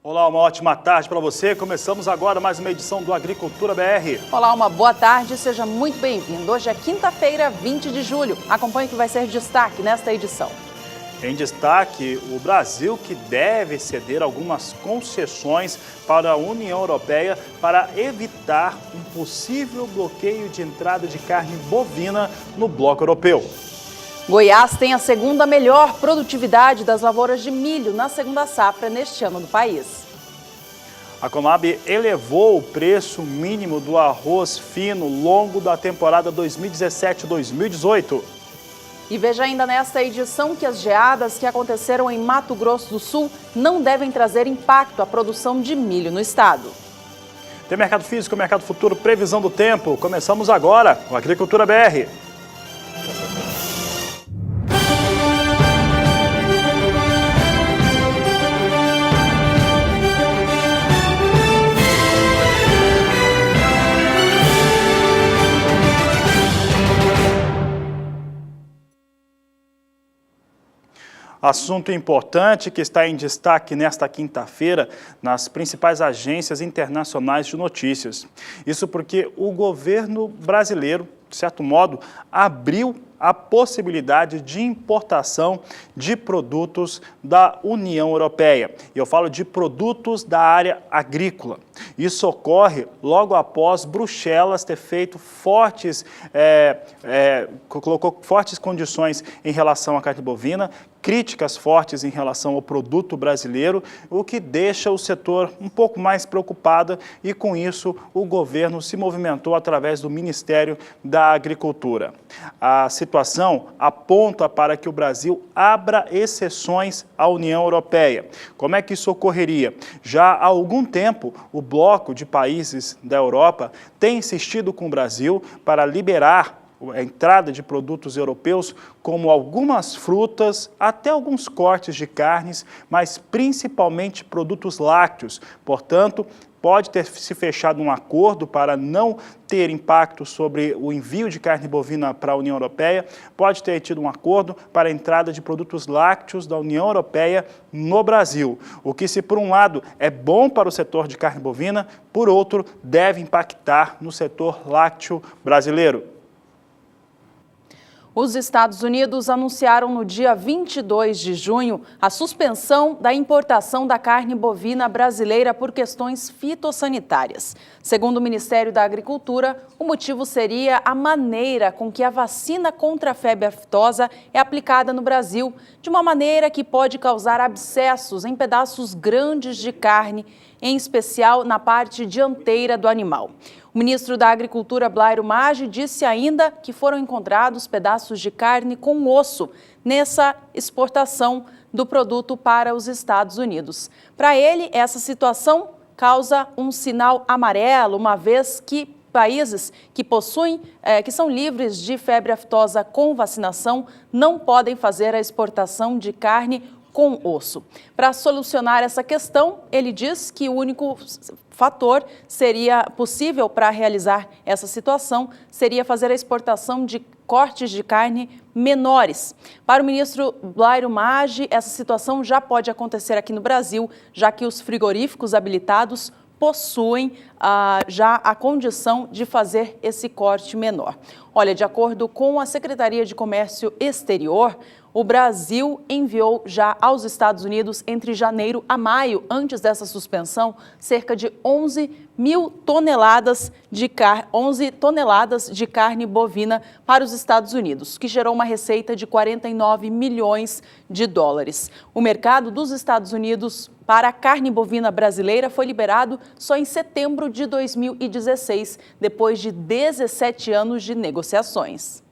Olá, uma ótima tarde para você. Começamos agora mais uma edição do Agricultura BR. Olá, uma boa tarde, seja muito bem-vindo. Hoje é quinta-feira, 20 de julho. Acompanhe o que vai ser destaque nesta edição. Em destaque, o Brasil que deve ceder algumas concessões para a União Europeia para evitar um possível bloqueio de entrada de carne bovina no bloco europeu. Goiás tem a segunda melhor produtividade das lavouras de milho na segunda safra neste ano do país. A Conab elevou o preço mínimo do arroz fino ao longo da temporada 2017-2018. E veja ainda nesta edição que as geadas que aconteceram em Mato Grosso do Sul não devem trazer impacto à produção de milho no estado. Tem mercado físico, mercado futuro, previsão do tempo. Começamos agora com a Agricultura BR. Assunto importante que está em destaque nesta quinta-feira nas principais agências internacionais de notícias. Isso porque o governo brasileiro, de certo modo, abriu a possibilidade de importação de produtos da União Europeia. E eu falo de produtos da área agrícola. Isso ocorre logo após Bruxelas ter feito colocou fortes condições em relação à carne bovina, críticas fortes em relação ao produto brasileiro, o que deixa o setor um pouco mais preocupado e, com isso, o governo se movimentou através do Ministério da Agricultura. A situação aponta para que o Brasil abra exceções à União Europeia. Como é que isso ocorreria? Já há algum tempo, o bloco de países da Europa tem insistido com o Brasil para liberar a entrada de produtos europeus, como algumas frutas, até alguns cortes de carnes, mas principalmente produtos lácteos. Portanto, pode ter se fechado um acordo para não ter impacto sobre o envio de carne bovina para a União Europeia, pode ter tido um acordo para a entrada de produtos lácteos da União Europeia no Brasil, o que, se por um lado é bom para o setor de carne bovina, por outro, deve impactar no setor lácteo brasileiro. Os Estados Unidos anunciaram no dia 22 de junho a suspensão da importação da carne bovina brasileira por questões fitossanitárias. Segundo o Ministério da Agricultura, o motivo seria a maneira com que a vacina contra a febre aftosa é aplicada no Brasil, de uma maneira que pode causar abscessos em pedaços grandes de carne, em especial na parte dianteira do animal. O ministro da Agricultura, Blairo Maggi, disse ainda que foram encontrados pedaços de carne com osso nessa exportação do produto para os Estados Unidos. Para ele, essa situação causa um sinal amarelo, uma vez que países que que são livres de febre aftosa com vacinação não podem fazer a exportação de carne com osso. Para solucionar essa questão, ele diz que o único fator seria possível para realizar essa situação seria fazer a exportação de cortes de carne menores. Para o ministro Blairo Maggi, essa situação já pode acontecer aqui no Brasil, já que os frigoríficos habilitados possuem já a condição de fazer esse corte menor. Olha, de acordo com a Secretaria de Comércio Exterior, o Brasil enviou já aos Estados Unidos, entre janeiro a maio, antes dessa suspensão, cerca de 11 toneladas de carne bovina para os Estados Unidos, que gerou uma receita de 49 milhões de dólares. O mercado dos Estados Unidos para a carne bovina brasileira foi liberado só em setembro de 2016, depois de 17 anos de negociações.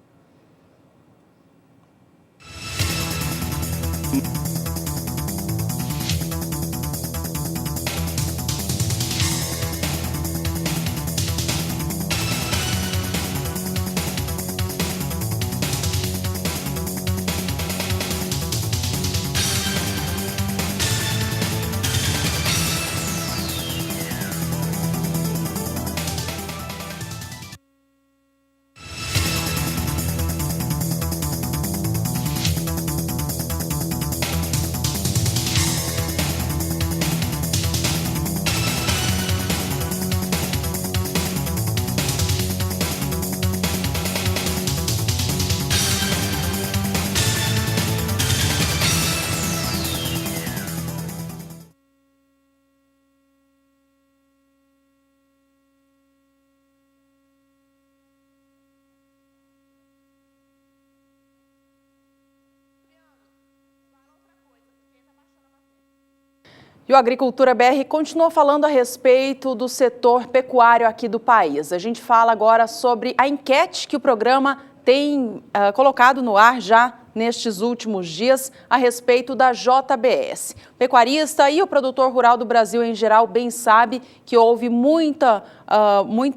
E o Agricultura BR continua falando a respeito do setor pecuário aqui do país. A gente fala agora sobre a enquete que o programa tem colocado no ar já nestes últimos dias a respeito da JBS. O pecuarista e o produtor rural do Brasil em geral bem sabe que houve muita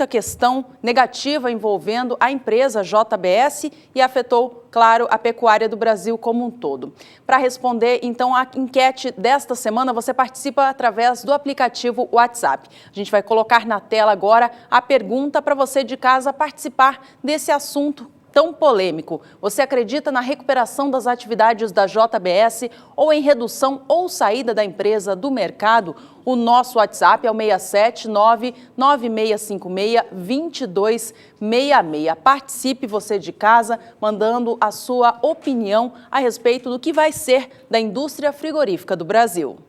questão negativa envolvendo a empresa JBS e afetou, claro, a pecuária do Brasil como um todo. Para responder, então, a enquete desta semana, você participa através do aplicativo WhatsApp. A gente vai colocar na tela agora a pergunta para você de casa participar desse assunto tão polêmico. Você acredita na recuperação das atividades da JBS ou em redução ou saída da empresa do mercado? O nosso WhatsApp é o 679-9656-2266. Participe você de casa, mandando a sua opinião a respeito do que vai ser da indústria frigorífica do Brasil.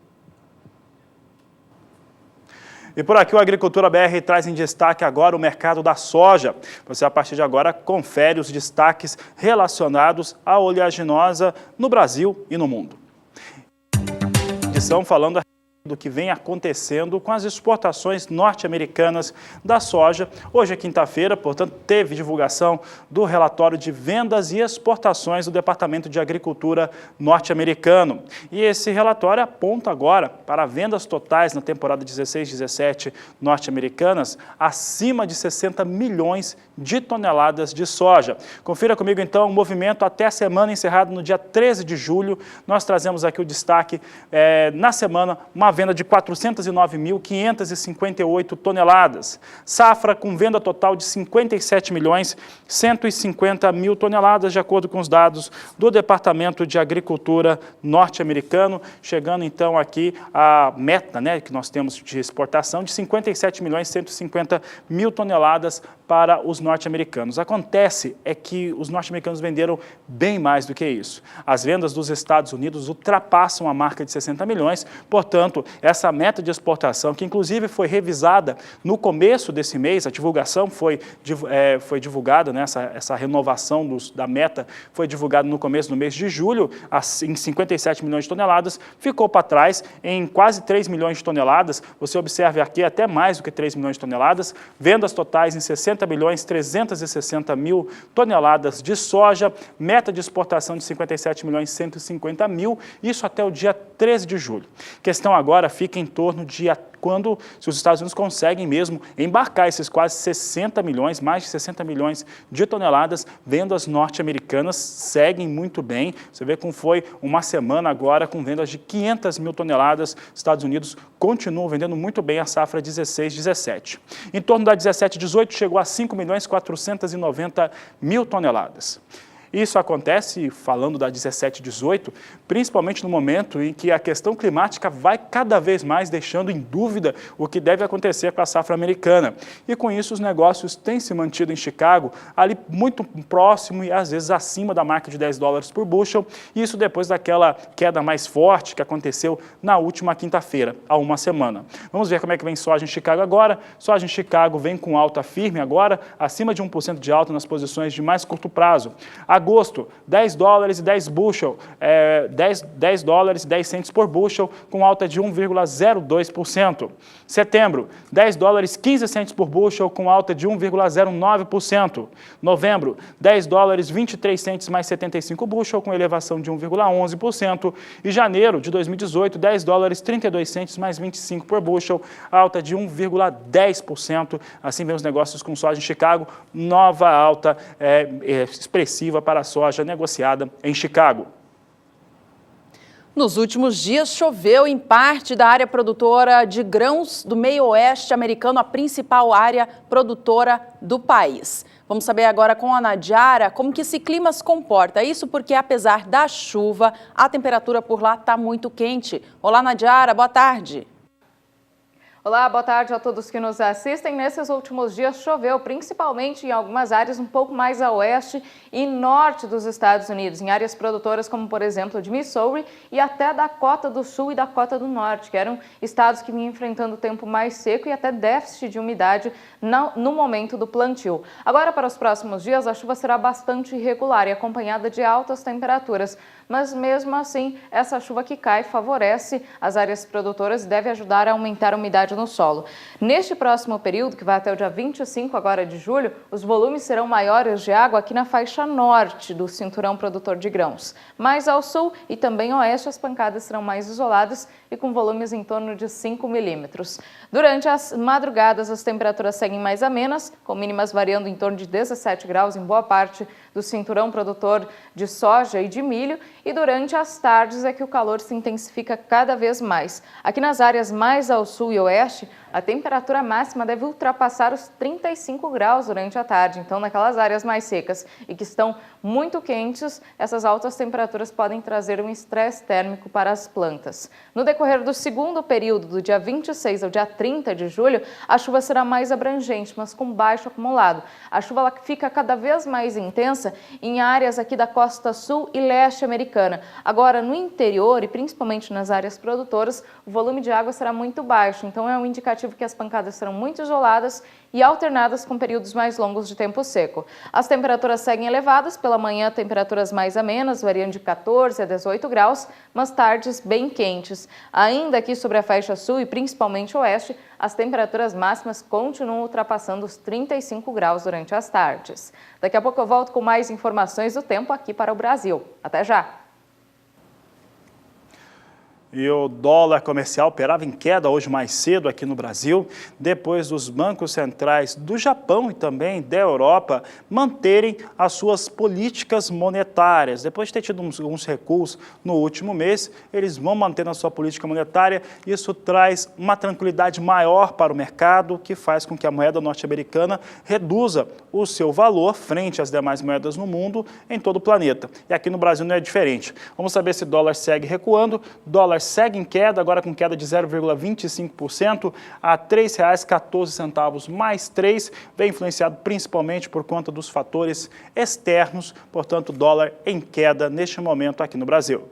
E por aqui o Agricultura BR traz em destaque agora o mercado da soja. Você, a partir de agora, confere os destaques relacionados à oleaginosa no Brasil e no mundo. Edição falando do que vem acontecendo com as exportações norte-americanas da soja. Hoje é quinta-feira, portanto, teve divulgação do relatório de vendas e exportações do Departamento de Agricultura norte-americano. E esse relatório aponta agora para vendas totais na temporada 16-17 norte-americanas acima de 60 milhões de toneladas de soja. Confira comigo, então, o movimento até a semana encerrada no dia 13 de julho. Nós trazemos aqui o destaque na semana, uma venda de 409.558 toneladas. Safra com venda total de 57 milhões 150 mil toneladas, de acordo com os dados do Departamento de Agricultura norte-americano, chegando então aqui a meta, que nós temos de exportação de 57 milhões 150 mil toneladas para os norte-americanos. Acontece é que os norte-americanos venderam bem mais do que isso. As vendas dos Estados Unidos ultrapassam a marca de 60 milhões, portanto, essa meta de exportação, que inclusive foi revisada no começo desse mês, a divulgação foi divulgada, essa renovação da meta foi divulgada no começo do mês de julho, em 57 milhões de toneladas, ficou para trás em quase 3 milhões de toneladas. Você observa aqui até mais do que 3 milhões de toneladas, vendas totais em 60 milhões 360 mil toneladas de soja, meta de exportação de 57 milhões 150 mil, isso até o dia 13 de julho. Questão agora fica em torno de se os Estados Unidos conseguem mesmo embarcar esses quase 60 milhões, mais de 60 milhões de toneladas, vendas norte-americanas seguem muito bem. Você vê como foi uma semana agora com vendas de 500 mil toneladas. Estados Unidos continuam vendendo muito bem a safra 16-17. Em torno da 17-18 chegou a 5 milhões 490 mil toneladas. Isso acontece, falando da 17-18, principalmente no momento em que a questão climática vai cada vez mais deixando em dúvida o que deve acontecer com a safra americana. E com isso os negócios têm se mantido em Chicago ali muito próximo e às vezes acima da marca de $10 por bushel. Isso depois daquela queda mais forte que aconteceu na última quinta-feira, há uma semana. Vamos ver como é que vem soja em Chicago agora. Soja em Chicago vem com alta firme agora, acima de 1% de alta nas posições de mais curto prazo. Agosto, $10 e 10 bushel, $10 e 10 centes por bushel, com alta de 1,02%. Setembro, $10 e 15 centes por bushel, com alta de 1,09%. Novembro, $10 e 23 centes mais 75 bushel, com elevação de 1,11%. E janeiro de 2018, $10 e 32 centes mais 25 por bushel, alta de 1,10%. Assim vem os negócios com soja em Chicago, nova alta expressiva para a soja negociada em Chicago. Nos últimos dias, choveu em parte da área produtora de grãos do meio-oeste americano, a principal área produtora do país. Vamos saber agora com a Nadiara como que esse clima se comporta. Isso porque, apesar da chuva, a temperatura por lá está muito quente. Olá, Nadiara, boa tarde. Olá, boa tarde a todos que nos assistem. Nesses últimos dias choveu, principalmente em algumas áreas um pouco mais a oeste e norte dos Estados Unidos, em áreas produtoras como, por exemplo, de Missouri e até Dakota do Sul e Dakota do Norte, que eram estados que vinham enfrentando o tempo mais seco e até déficit de umidade no momento do plantio. Agora, para os próximos dias, a chuva será bastante irregular e acompanhada de altas temperaturas. Mas mesmo assim, essa chuva que cai favorece as áreas produtoras e deve ajudar a aumentar a umidade no solo. Neste próximo período, que vai até o dia 25 agora de julho, os volumes serão maiores de água aqui na faixa norte do cinturão produtor de grãos. Mais ao sul e também oeste, as pancadas serão mais isoladas e com volumes em torno de 5 milímetros. Durante as madrugadas, as temperaturas seguem mais amenas, com mínimas variando em torno de 17 graus em boa parte do cinturão produtor de soja e de milho, e durante as tardes é que o calor se intensifica cada vez mais. Aqui nas áreas mais ao sul e oeste, a temperatura máxima deve ultrapassar os 35 graus durante a tarde. Então, naquelas áreas mais secas e que estão muito quentes, essas altas temperaturas podem trazer um estresse térmico para as plantas. No decorrer do segundo período, do dia 26 ao dia 30 de julho, a chuva será mais abrangente, mas com baixo acumulado. A chuva ela fica cada vez mais intensa em áreas aqui da costa sul e leste americana. Agora, no interior e principalmente nas áreas produtoras, o volume de água será muito baixo, então é um indicativo que as pancadas serão muito isoladas e alternadas com períodos mais longos de tempo seco. As temperaturas seguem elevadas, pela manhã temperaturas mais amenas, variando de 14 a 18 graus, mas tardes bem quentes. Ainda aqui sobre a faixa sul e principalmente oeste, as temperaturas máximas continuam ultrapassando os 35 graus durante as tardes. Daqui a pouco eu volto com mais informações do tempo aqui para o Brasil. Até já! E o dólar comercial operava em queda hoje mais cedo aqui no Brasil, depois dos bancos centrais do Japão e também da Europa manterem as suas políticas monetárias. Depois de ter tido alguns recuos no último mês, eles vão manter a sua política monetária. Isso traz uma tranquilidade maior para o mercado, que faz com que a moeda norte-americana reduza o seu valor frente às demais moedas no mundo, em todo o planeta. E aqui no Brasil não é diferente. Vamos saber se o dólar segue recuando. Dólar segue em queda, agora com queda de 0,25% a R$ 3,14 mais 3, vem influenciado principalmente por conta dos fatores externos, portanto, dólar em queda neste momento aqui no Brasil.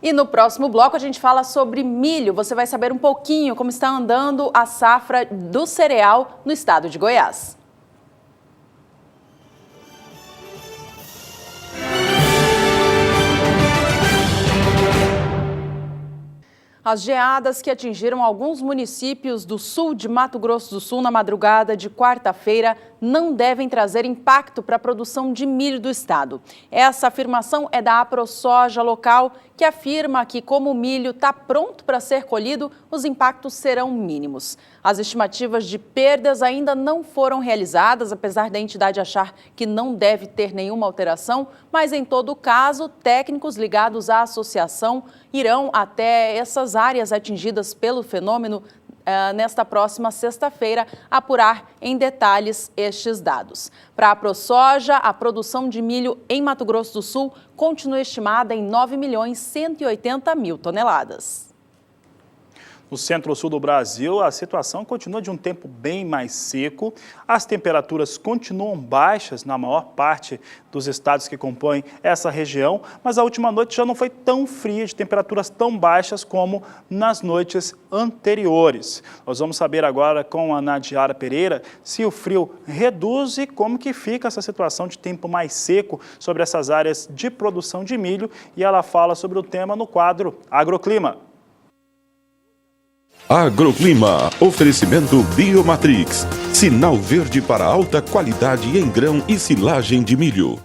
E no próximo bloco a gente fala sobre milho. Você vai saber um pouquinho como está andando a safra do cereal no estado de Goiás. As geadas que atingiram alguns municípios do sul de Mato Grosso do Sul na madrugada de quarta-feira não devem trazer impacto para a produção de milho do estado. Essa afirmação é da AproSoja local, que afirma que como o milho está pronto para ser colhido, os impactos serão mínimos. As estimativas de perdas ainda não foram realizadas, apesar da entidade achar que não deve ter nenhuma alteração, mas em todo caso, técnicos ligados à associação irão até essas áreas atingidas pelo fenômeno nesta próxima sexta-feira, apurar em detalhes estes dados. Para a AproSoja, a produção de milho em Mato Grosso do Sul continua estimada em 9.180.000 toneladas. No centro-sul do Brasil, a situação continua de um tempo bem mais seco. As temperaturas continuam baixas na maior parte dos estados que compõem essa região, mas a última noite já não foi tão fria, de temperaturas tão baixas como nas noites anteriores. Nós vamos saber agora com a Nadiara Pereira se o frio reduz e como que fica essa situação de tempo mais seco sobre essas áreas de produção de milho, e ela fala sobre o tema no quadro Agroclima. Agroclima, oferecimento Biomatrix, sinal verde para alta qualidade em grão e silagem de milho.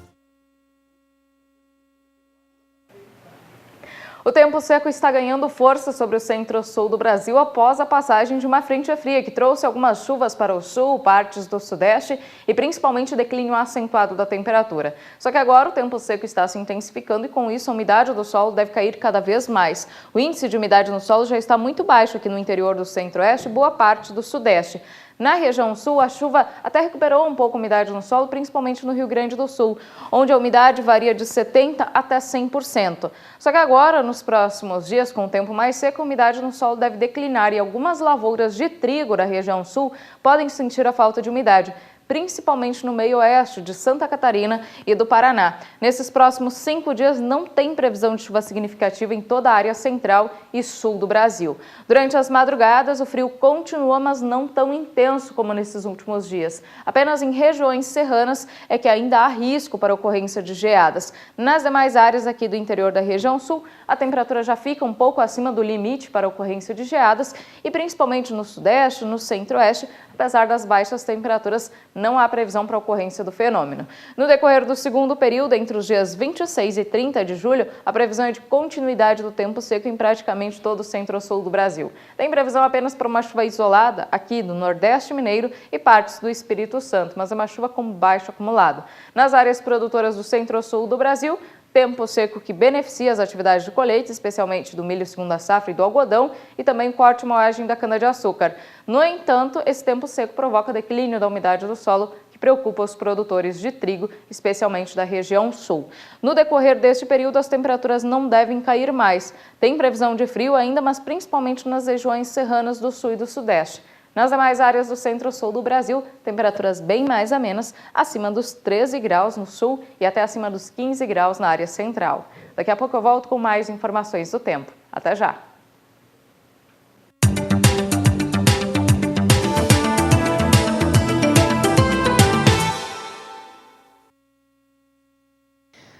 O tempo seco está ganhando força sobre o centro-sul do Brasil após a passagem de uma frente fria que trouxe algumas chuvas para o sul, partes do sudeste e principalmente declínio acentuado da temperatura. Só que agora o tempo seco está se intensificando e com isso a umidade do solo deve cair cada vez mais. O índice de umidade no solo já está muito baixo aqui no interior do centro-oeste e boa parte do sudeste. Na região sul, a chuva até recuperou um pouco a umidade no solo, principalmente no Rio Grande do Sul, onde a umidade varia de 70% até 100%. Só que agora, nos próximos dias, com o tempo mais seco, a umidade no solo deve declinar e algumas lavouras de trigo da região sul podem sentir a falta de umidade, principalmente no meio-oeste de Santa Catarina e do Paraná. Nesses próximos 5 dias não tem previsão de chuva significativa em toda a área central e sul do Brasil. Durante as madrugadas, o frio continua, mas não tão intenso como nesses últimos dias. Apenas em regiões serranas é que ainda há risco para a ocorrência de geadas. Nas demais áreas aqui do interior da região sul, a temperatura já fica um pouco acima do limite para a ocorrência de geadas e principalmente no sudeste, no centro-oeste, apesar das baixas temperaturas, não há previsão para a ocorrência do fenômeno. No decorrer do segundo período, entre os dias 26 e 30 de julho, a previsão é de continuidade do tempo seco em praticamente todo o centro-sul do Brasil. Tem previsão apenas para uma chuva isolada aqui no Nordeste Mineiro e partes do Espírito Santo, mas é uma chuva com baixo acumulado. Nas áreas produtoras do centro-sul do Brasil, tempo seco que beneficia as atividades de colheita, especialmente do milho segunda safra e do algodão, e também corte e moagem da cana-de-açúcar. No entanto, esse tempo seco provoca declínio da umidade do solo, que preocupa os produtores de trigo, especialmente da região sul. No decorrer deste período, as temperaturas não devem cair mais. Tem previsão de frio ainda, mas principalmente nas regiões serranas do sul e do sudeste. Nas demais áreas do centro-sul do Brasil, temperaturas bem mais amenas, acima dos 13 graus no sul e até acima dos 15 graus na área central. Daqui a pouco eu volto com mais informações do tempo. Até já!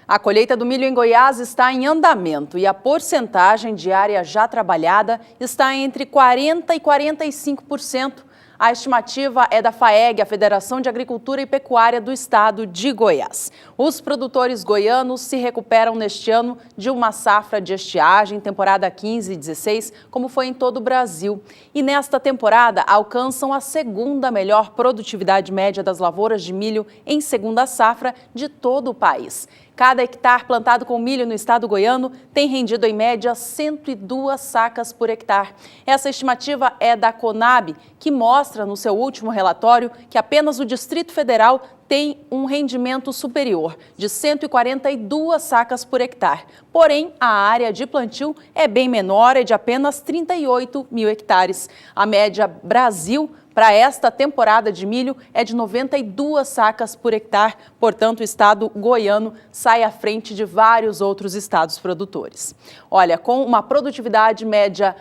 A colheita do milho em Goiás está em andamento e a porcentagem de área já trabalhada está entre 40% e 45%. A estimativa é da FAEG, a Federação de Agricultura e Pecuária do Estado de Goiás. Os produtores goianos se recuperam neste ano de uma safra de estiagem, temporada 15 e 16, como foi em todo o Brasil. E nesta temporada alcançam a segunda melhor produtividade média das lavouras de milho em segunda safra de todo o país. Cada hectare plantado com milho no estado goiano tem rendido, em média, 102 sacas por hectare. Essa estimativa é da Conab, que mostra no seu último relatório que apenas o Distrito Federal tem um rendimento superior, de 142 sacas por hectare. Porém, a área de plantio é bem menor, é de apenas 38 mil hectares. A média Brasil para esta temporada de milho é de 92 sacas por hectare, portanto, o estado goiano sai à frente de vários outros estados produtores. Olha, com uma produtividade média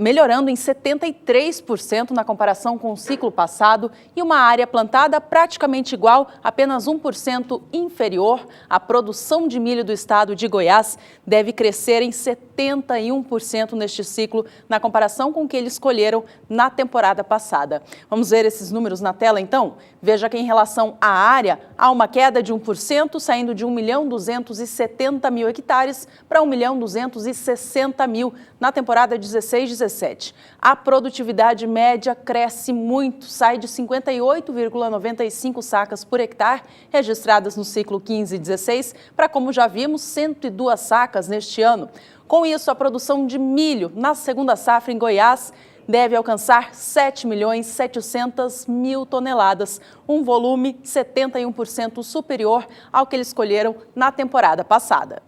melhorando em 73% na comparação com o ciclo passado e uma área plantada praticamente igual, apenas 1% inferior, a produção de milho do estado de Goiás deve crescer em 71% neste ciclo, na comparação com o que eles colheram na temporada passada. Vamos ver esses números na tela, então? Veja que em relação à área, há uma queda de 1%, saindo de 1.270.000 hectares para 1.260.000 na temporada 16-17. A produtividade média cresce muito, sai de 58,95 sacas por hectare, registradas no ciclo 15-16, para, como já vimos, 102 sacas neste ano. Com isso, a produção de milho na segunda safra em Goiás deve alcançar 7.700.000 toneladas, um volume 71% superior ao que eles colheram na temporada passada.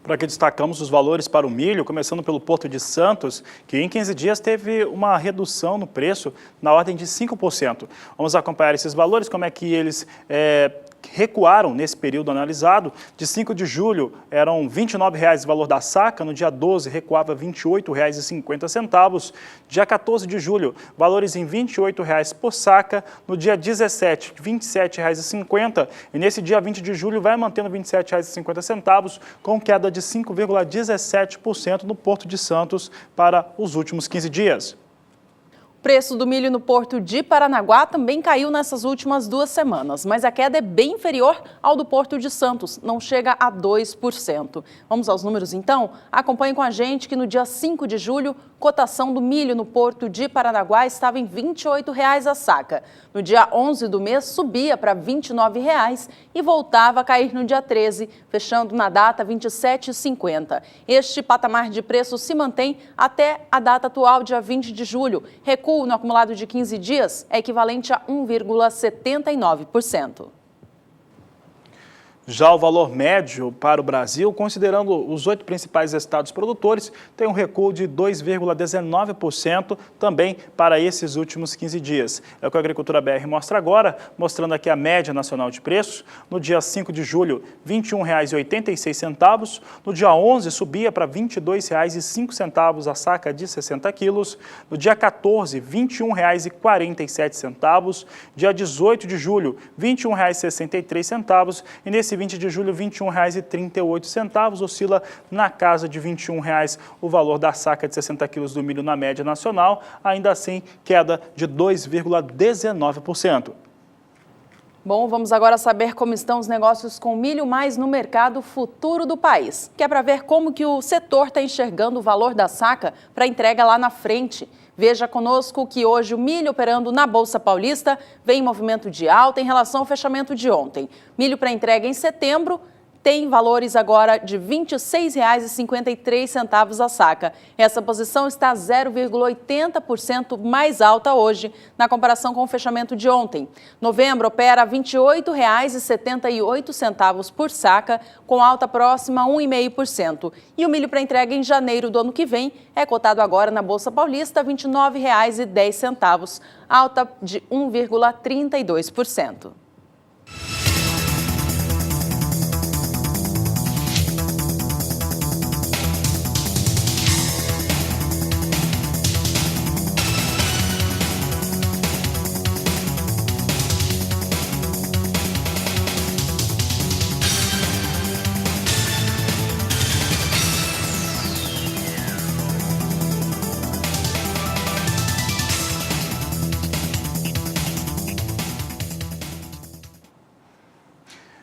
Por aqui destacamos os valores para o milho, começando pelo Porto de Santos, que em 15 dias teve uma redução no preço na ordem de 5%. Vamos acompanhar esses valores, como é que eles recuaram nesse período analisado. De 5 de julho eram R$ 29,00 o valor da saca, no dia 12 recuava R$ 28,50. Dia 14 de julho, valores em R$ 28,00 por saca, no dia 17, R$ 27,50, e nesse dia 20 de julho vai mantendo R$ 27,50, com queda de 5,17% no Porto de Santos para os últimos 15 dias. O preço do milho no Porto de Paranaguá também caiu nessas últimas 2 semanas, mas a queda é bem inferior ao do Porto de Santos, não chega a 2%. Vamos aos números então? Acompanhe com a gente que no dia 5 de julho, cotação do milho no Porto de Paranaguá estava em R$ 28,00 a saca. No dia 11 do mês, subia para R$ 29,00 e voltava a cair no dia 13, fechando na data R$ 27,50. Este patamar de preço se mantém até a data atual, dia 20 de julho. Recua recuo no acumulado de 15 dias é equivalente a 1,79%. Já o valor médio para o Brasil, considerando os 8 principais estados produtores, tem um recuo de 2,19% também para esses últimos 15 dias. É o que a Agricultura BR mostra agora, mostrando aqui a média nacional de preços. No dia 5 de julho, R$ 21,86. No dia 11, subia para R$ 22,05 a saca de 60 quilos. No dia 14, R$ 21,47. Dia 18 de julho, R$ 21,63. E nesse 20 de julho, R$ 21,38, oscila na casa de R$ 21 o valor da saca de 60 quilos do milho na média nacional, ainda assim queda de 2,19%. Bom, vamos agora saber como estão os negócios com milho mais no mercado futuro do país, que é para ver como que o setor está enxergando o valor da saca para entrega lá na frente. Veja conosco que hoje o milho operando na Bolsa Paulista vem em movimento de alta em relação ao fechamento de ontem. Milho para entrega em setembro tem valores agora de R$ 26,53 a saca. Essa posição está 0,80% mais alta hoje, na comparação com o fechamento de ontem. Novembro opera R$ 28,78 por saca, com alta próxima a 1,5%. E o milho para entrega em janeiro do ano que vem é cotado agora na Bolsa Paulista R$ 29,10, alta de 1,32%.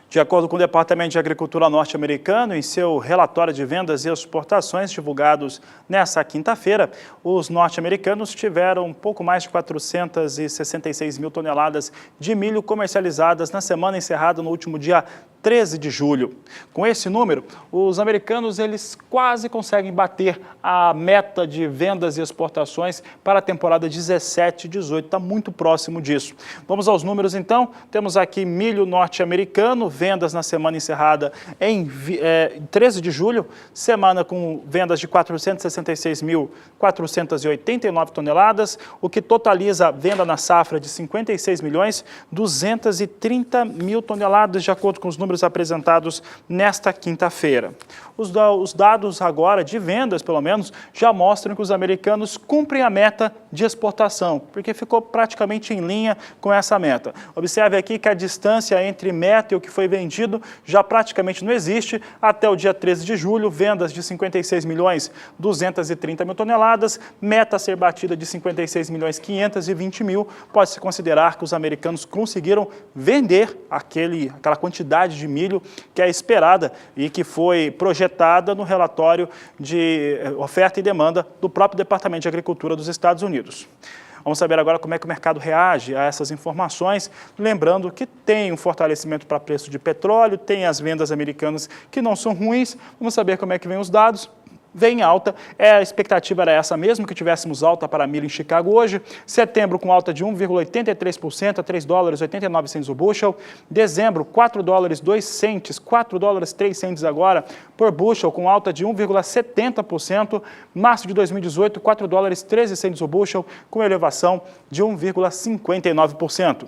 De acordo com o Departamento de Agricultura norte-americano, em seu relatório de vendas e exportações divulgados nesta quinta-feira, os norte-americanos tiveram um pouco mais de 466 mil toneladas de milho comercializadas na semana encerrada no último dia 13 de julho. Com esse número, os americanos eles quase conseguem bater a meta de vendas e exportações para a temporada 17 e 18, está muito próximo disso. Vamos aos números então, temos aqui milho norte-americano, vendas na semana encerrada em 13 de julho, semana com vendas de 466.489 toneladas, o que totaliza a venda na safra de 56.230.000 toneladas, de acordo com os números apresentados nesta quinta-feira. Os dados agora de vendas, pelo menos, já mostram que os americanos cumprem a meta de exportação, porque ficou praticamente em linha com essa meta. Observe aqui que a distância entre meta e o que foi vendido já praticamente não existe. Até o dia 13 de julho, vendas de 56.230.000 toneladas, meta a ser batida de 56.520.000. Pode-se considerar que os americanos conseguiram vender aquela quantidade de milho que é esperada e que foi projetada no relatório de oferta e demanda do próprio Departamento de Agricultura dos Estados Unidos. Vamos saber agora como é que o mercado reage a essas informações, lembrando que tem um fortalecimento para preço de petróleo, tem as vendas americanas que não são ruins. Vamos saber como é que vem os dados. Vem alta, a expectativa era essa mesmo, que tivéssemos alta para milho em Chicago hoje. Setembro com alta de 1,83% a $3,89 o bushel. Dezembro, $4,02, $4,03 agora por bushel, com alta de 1,70%. Março de 2018, $4,13 o bushel, com elevação de 1,59%.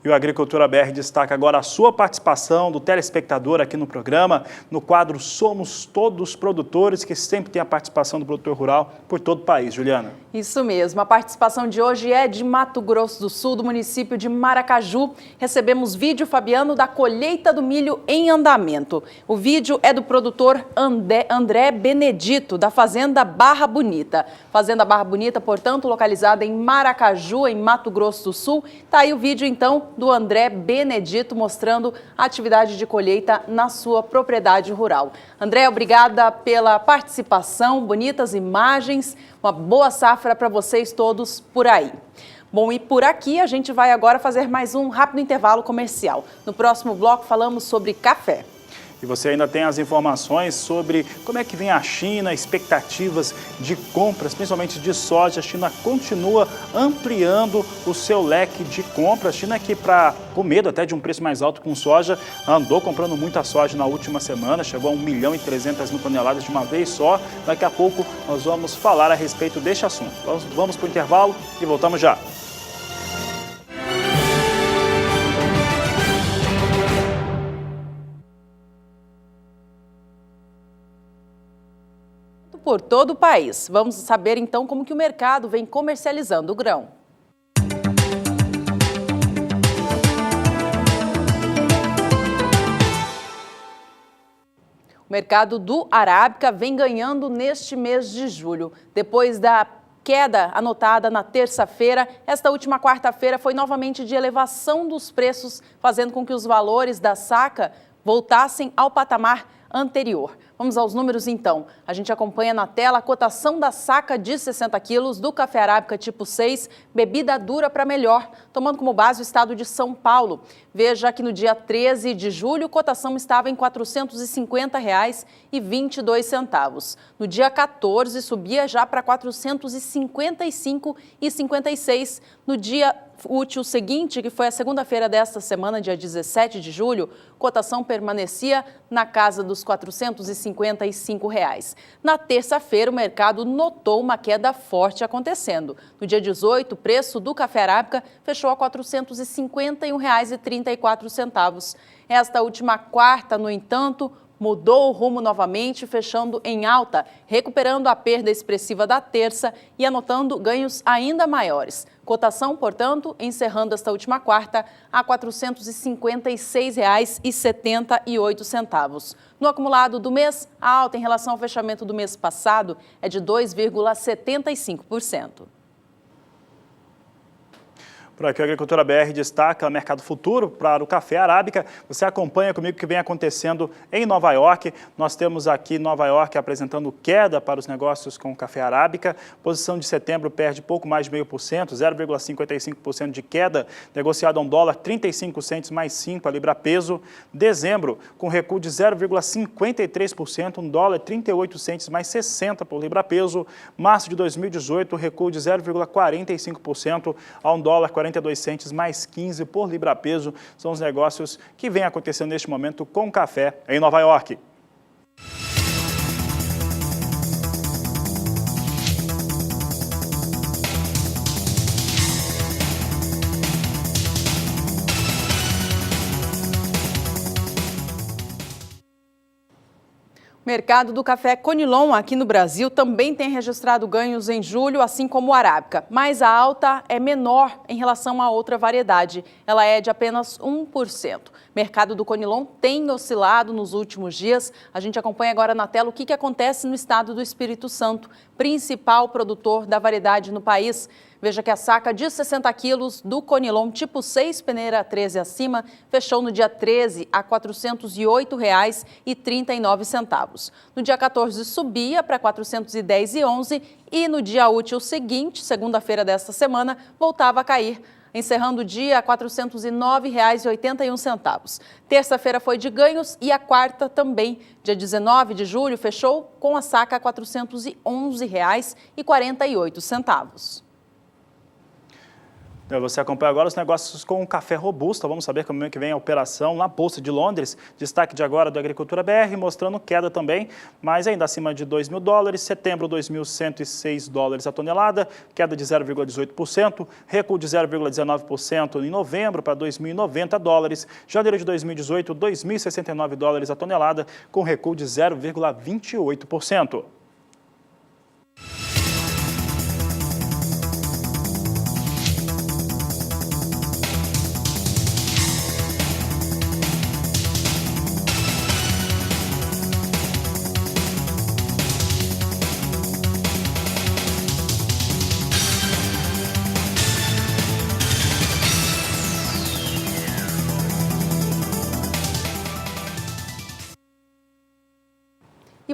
E o Agricultura BR destaca agora a sua participação do telespectador aqui no programa, no quadro Somos Todos Produtores, que sempre tem a participação do produtor rural por todo o país. Juliana. Isso mesmo, a participação de hoje é de Mato Grosso do Sul, do município de Maracaju. Recebemos vídeo, Fabiano, da colheita do milho em andamento. O vídeo é do produtor André Benedito, da Fazenda Barra Bonita. Fazenda Barra Bonita, portanto, localizada em Maracaju, em Mato Grosso do Sul. Está aí o vídeo, então, do André Benedito, mostrando a atividade de colheita na sua propriedade rural. André, obrigada pela participação, bonitas imagens. Uma boa safra para vocês todos por aí. Bom, e por aqui a gente vai agora fazer mais um rápido intervalo comercial. No próximo bloco falamos sobre café. E você ainda tem as informações sobre como é que vem a China, expectativas de compras, principalmente de soja. A China continua ampliando o seu leque de compras. A China que, com medo até de um preço mais alto com soja, andou comprando muita soja na última semana, chegou a 1.300.000 toneladas de uma vez só. Daqui a pouco nós vamos falar a respeito deste assunto. Vamos para o intervalo e voltamos já. Por todo o país. Vamos saber então como que o mercado vem comercializando o grão. O mercado do Arábica vem ganhando neste mês de julho. Depois da queda anotada na terça-feira, esta última quarta-feira foi novamente de elevação dos preços, fazendo com que os valores da saca voltassem ao patamar anterior. Vamos aos números então. A gente acompanha na tela a cotação da saca de 60 quilos do café Arábica tipo 6, bebida dura para melhor, tomando como base o estado de São Paulo. Veja que no dia 13 de julho, a cotação estava em R$ 450,22. No dia 14, subia já para R$ 455,56. No dia útil seguinte, que foi a segunda-feira desta semana, dia 17 de julho, cotação permanecia na casa dos R$ 455. Na terça-feira, o mercado notou uma queda forte acontecendo. No dia 18, o preço do café Arábica fechou a R$ 451,34. Esta última quarta, no entanto, mudou o rumo novamente, fechando em alta, recuperando a perda expressiva da terça e anotando ganhos ainda maiores. Cotação, portanto, encerrando esta última quarta a R$ 456,78. No acumulado do mês, a alta em relação ao fechamento do mês passado é de 2,75%. Por aqui, a Agricultura BR destaca o mercado futuro para o café Arábica. Você acompanha comigo o que vem acontecendo em Nova York. Nós temos aqui Nova York apresentando queda para os negócios com o café Arábica. Posição de setembro perde pouco mais de 0,5%, 0,55% de queda, negociado a $1,35 mais 5 a libra peso. Dezembro, com recuo de 0,53%, $1,38 mais 60 por libra peso. Março de 2018, recuo de 0,45% a $1,42 mais 15 por libra peso. São os negócios que vêm acontecendo neste momento com café em Nova York. O mercado do café Conilon aqui no Brasil também tem registrado ganhos em julho, assim como o Arábica, mas a alta é menor em relação a outra variedade. Ela é de apenas 1%. O mercado do Conilon tem oscilado nos últimos dias. A gente acompanha agora na tela o que acontece no estado do Espírito Santo, principal produtor da variedade no país. Veja que a saca de 60 quilos do Conilon tipo 6, peneira 13 acima, fechou no dia 13 a R$ 408,39. No dia 14 subia para R$ 410,11 e no dia útil seguinte, segunda-feira desta semana, voltava a cair, encerrando o dia a R$ 409,81. Terça-feira foi de ganhos e a quarta também. Dia 19 de julho fechou com a saca a R$ 411,48. Você acompanha agora os negócios com o café robusta. Vamos saber como é que vem a operação na Bolsa de Londres. Destaque de agora do Agricultura BR, mostrando queda também, mas ainda acima de $2.000. Setembro, $2.106 a tonelada, queda de 0,18%. Recuo de 0,19% em novembro para $2.090. Janeiro de 2018, $2.069 a tonelada, com recuo de 0,28%.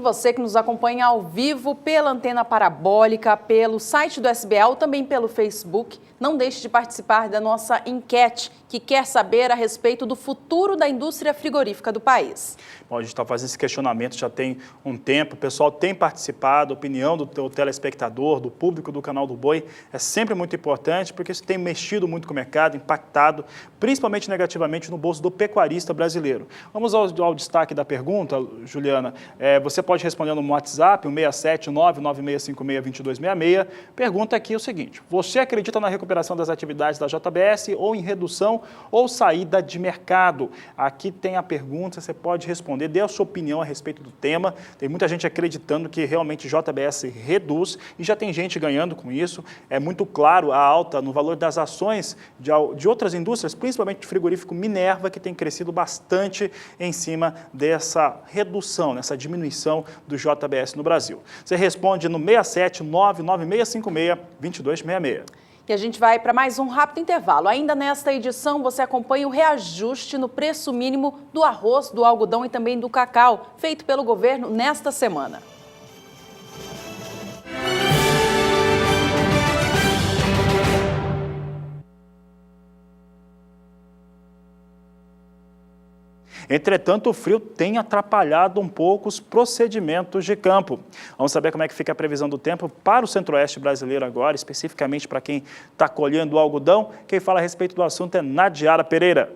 você que nos acompanha ao vivo pela antena parabólica, pelo site do SBA ou também pelo Facebook, não deixe de participar da nossa enquete, que quer saber a respeito do futuro da indústria frigorífica do país. Bom, a gente está fazendo esse questionamento já tem um tempo, o pessoal tem participado, a opinião do telespectador, do público do Canal do Boi é sempre muito importante, porque isso tem mexido muito com o mercado, impactado, principalmente negativamente no bolso do pecuarista brasileiro. Vamos ao destaque da pergunta, Juliana. Você pode responder no WhatsApp, o 67996562266. Pergunta aqui o seguinte: você acredita na recuperação das atividades da JBS ou em redução ou saída de mercado? Aqui tem a pergunta, você pode responder, dê a sua opinião a respeito do tema. Tem muita gente acreditando que realmente JBS reduz e já tem gente ganhando com isso. É muito claro a alta no valor das ações de outras indústrias, principalmente o frigorífico Minerva, que tem crescido bastante em cima dessa redução, nessa diminuição do JBS no Brasil. Você responde no 67996562266. E a gente vai para mais um rápido intervalo. Ainda nesta edição, você acompanha o reajuste no preço mínimo do arroz, do algodão e também do cacau, feito pelo governo nesta semana. Entretanto, o frio tem atrapalhado um pouco os procedimentos de campo. Vamos saber como é que fica a previsão do tempo para o centro-oeste brasileiro agora, especificamente para quem está colhendo o algodão. Quem fala a respeito do assunto é Nadiara Pereira.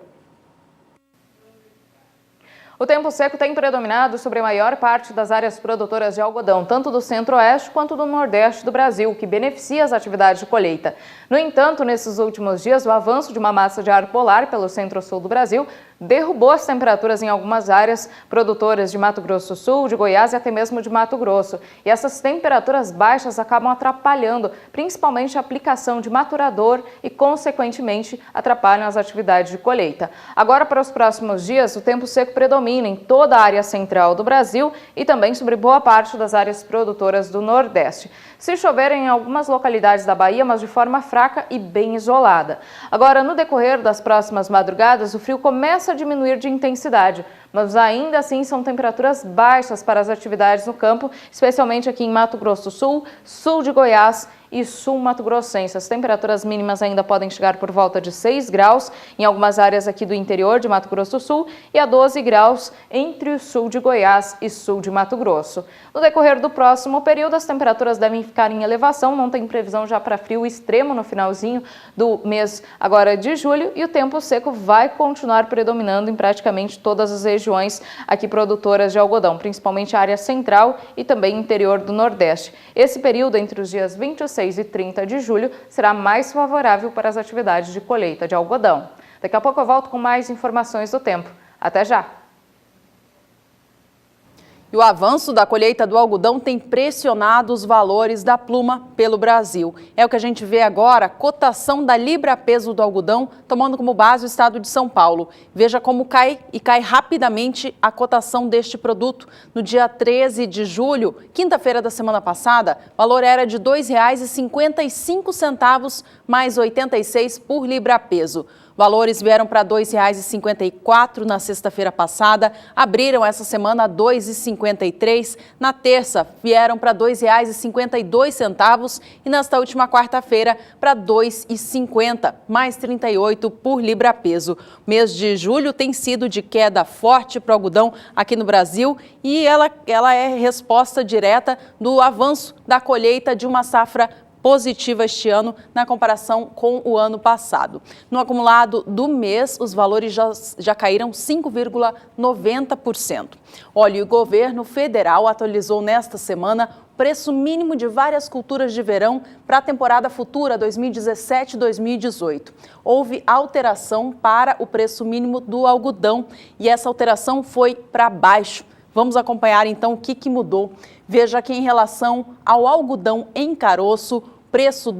O tempo seco tem predominado sobre a maior parte das áreas produtoras de algodão, tanto do centro-oeste quanto do nordeste do Brasil, que beneficia as atividades de colheita. No entanto, nesses últimos dias, o avanço de uma massa de ar polar pelo centro-sul do Brasil derrubou as temperaturas em algumas áreas produtoras de Mato Grosso do Sul, de Goiás e até mesmo de Mato Grosso. E essas temperaturas baixas acabam atrapalhando, principalmente a aplicação de maturador e, consequentemente, atrapalham as atividades de colheita. Agora, para os próximos dias, o tempo seco predomina em toda a área central do Brasil e também sobre boa parte das áreas produtoras do Nordeste. Se chover em algumas localidades da Bahia, mas de forma fraca e bem isolada. Agora, no decorrer das próximas madrugadas, o frio começa a diminuir de intensidade, mas ainda assim são temperaturas baixas para as atividades no campo, especialmente aqui em Mato Grosso do Sul, sul de Goiás e sul mato-grossense. As temperaturas mínimas ainda podem chegar por volta de 6 graus em algumas áreas aqui do interior de Mato Grosso do Sul e a 12 graus entre o sul de Goiás e sul de Mato Grosso. No decorrer do próximo período, as temperaturas devem ficar em elevação, não tem previsão já para frio extremo no finalzinho do mês agora de julho, e o tempo seco vai continuar predominando em praticamente todas as regiões aqui produtoras de algodão, principalmente a área central e também interior do Nordeste. Esse período entre os dias 26 e 30 de julho será mais favorável para as atividades de colheita de algodão. Daqui a pouco eu volto com mais informações do tempo. Até já! E o avanço da colheita do algodão tem pressionado os valores da pluma pelo Brasil. É o que a gente vê agora, cotação da libra-peso do algodão, tomando como base o estado de São Paulo. Veja como cai rapidamente a cotação deste produto. No dia 13 de julho, quinta-feira da semana passada, o valor era de R$ 2,55 mais 86 por libra-peso. Valores vieram para R$ 2,54 na sexta-feira passada, abriram essa semana a R$ 2,53. Na terça, vieram para R$ 2,52 e nesta última quarta-feira para R$ 2,50, mais 38 por libra-peso. Mês de julho tem sido de queda forte para o algodão aqui no Brasil e ela é resposta direta do avanço da colheita de uma safra positiva este ano na comparação com o ano passado. No acumulado do mês, os valores já caíram 5,90%. Olha, o governo federal atualizou nesta semana o preço mínimo de várias culturas de verão para a temporada futura 2017-2018. Houve alteração para o preço mínimo do algodão e essa alteração foi para baixo. Vamos acompanhar então o que mudou. Veja que em relação ao algodão em caroço, o preço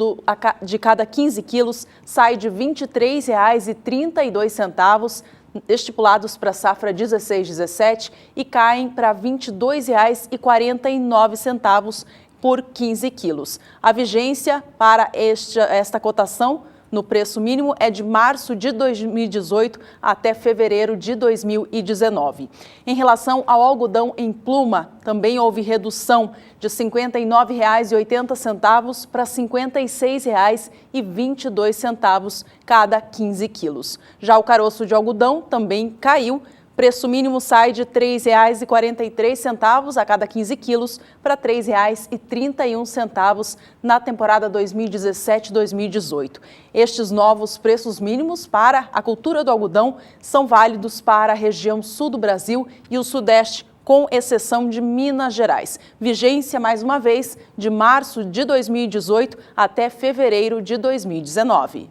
de cada 15 quilos sai de R$ 23,32, estipulados para a safra 16-17, e caem para R$ 22,49 por 15 quilos. A vigência para esta cotação no preço mínimo é de março de 2018 até fevereiro de 2019. Em relação ao algodão em pluma, também houve redução de R$ 59,80 para R$ 56,22 cada 15 quilos. Já o caroço de algodão também caiu. Preço mínimo sai de R$ 3,43 a cada 15 quilos para R$ 3,31 na temporada 2017-2018. Estes novos preços mínimos para a cultura do algodão são válidos para a região sul do Brasil e o sudeste, com exceção de Minas Gerais. Vigência, mais uma vez, de março de 2018 até fevereiro de 2019.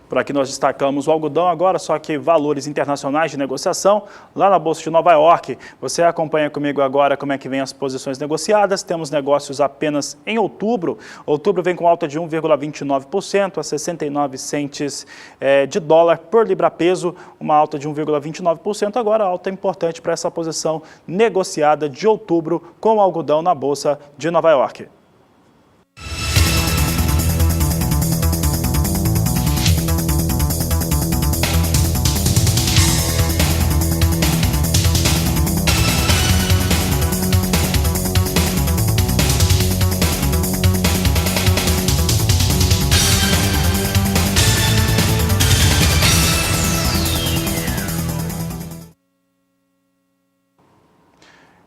Por aqui nós destacamos o algodão agora, só que valores internacionais de negociação lá na Bolsa de Nova York. Você acompanha comigo agora como é que vem as posições negociadas. Temos negócios apenas em outubro. Outubro vem com alta de 1,29% a 69 centes de dólar por libra-peso, uma alta de 1,29%. Agora, alta importante para essa posição negociada de outubro com o algodão na Bolsa de Nova York.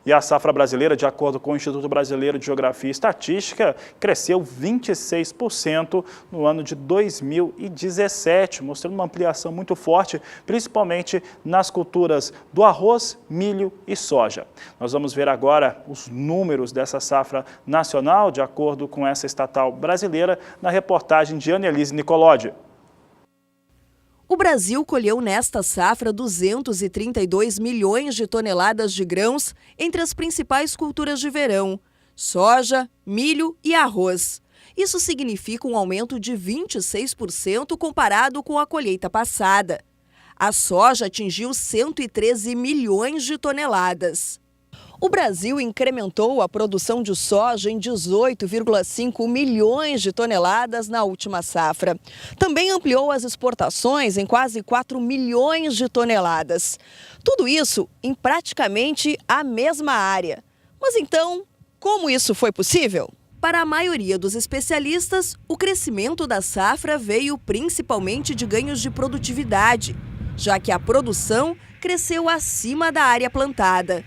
E a safra brasileira, de acordo com o Instituto Brasileiro de Geografia e Estatística, cresceu 26% no ano de 2017, mostrando uma ampliação muito forte, principalmente nas culturas do arroz, milho e soja. Nós vamos ver agora os números dessa safra nacional, de acordo com essa estatal brasileira, na reportagem de Annelise Nicolodi. O Brasil colheu nesta safra 232 milhões de toneladas de grãos entre as principais culturas de verão: soja, milho e arroz. Isso significa um aumento de 26% comparado com a colheita passada. A soja atingiu 113 milhões de toneladas. O Brasil incrementou a produção de soja em 18,5 milhões de toneladas na última safra. Também ampliou as exportações em quase 4 milhões de toneladas. Tudo isso em praticamente a mesma área. Mas então, como isso foi possível? Para a maioria dos especialistas, o crescimento da safra veio principalmente de ganhos de produtividade, já que a produção cresceu acima da área plantada.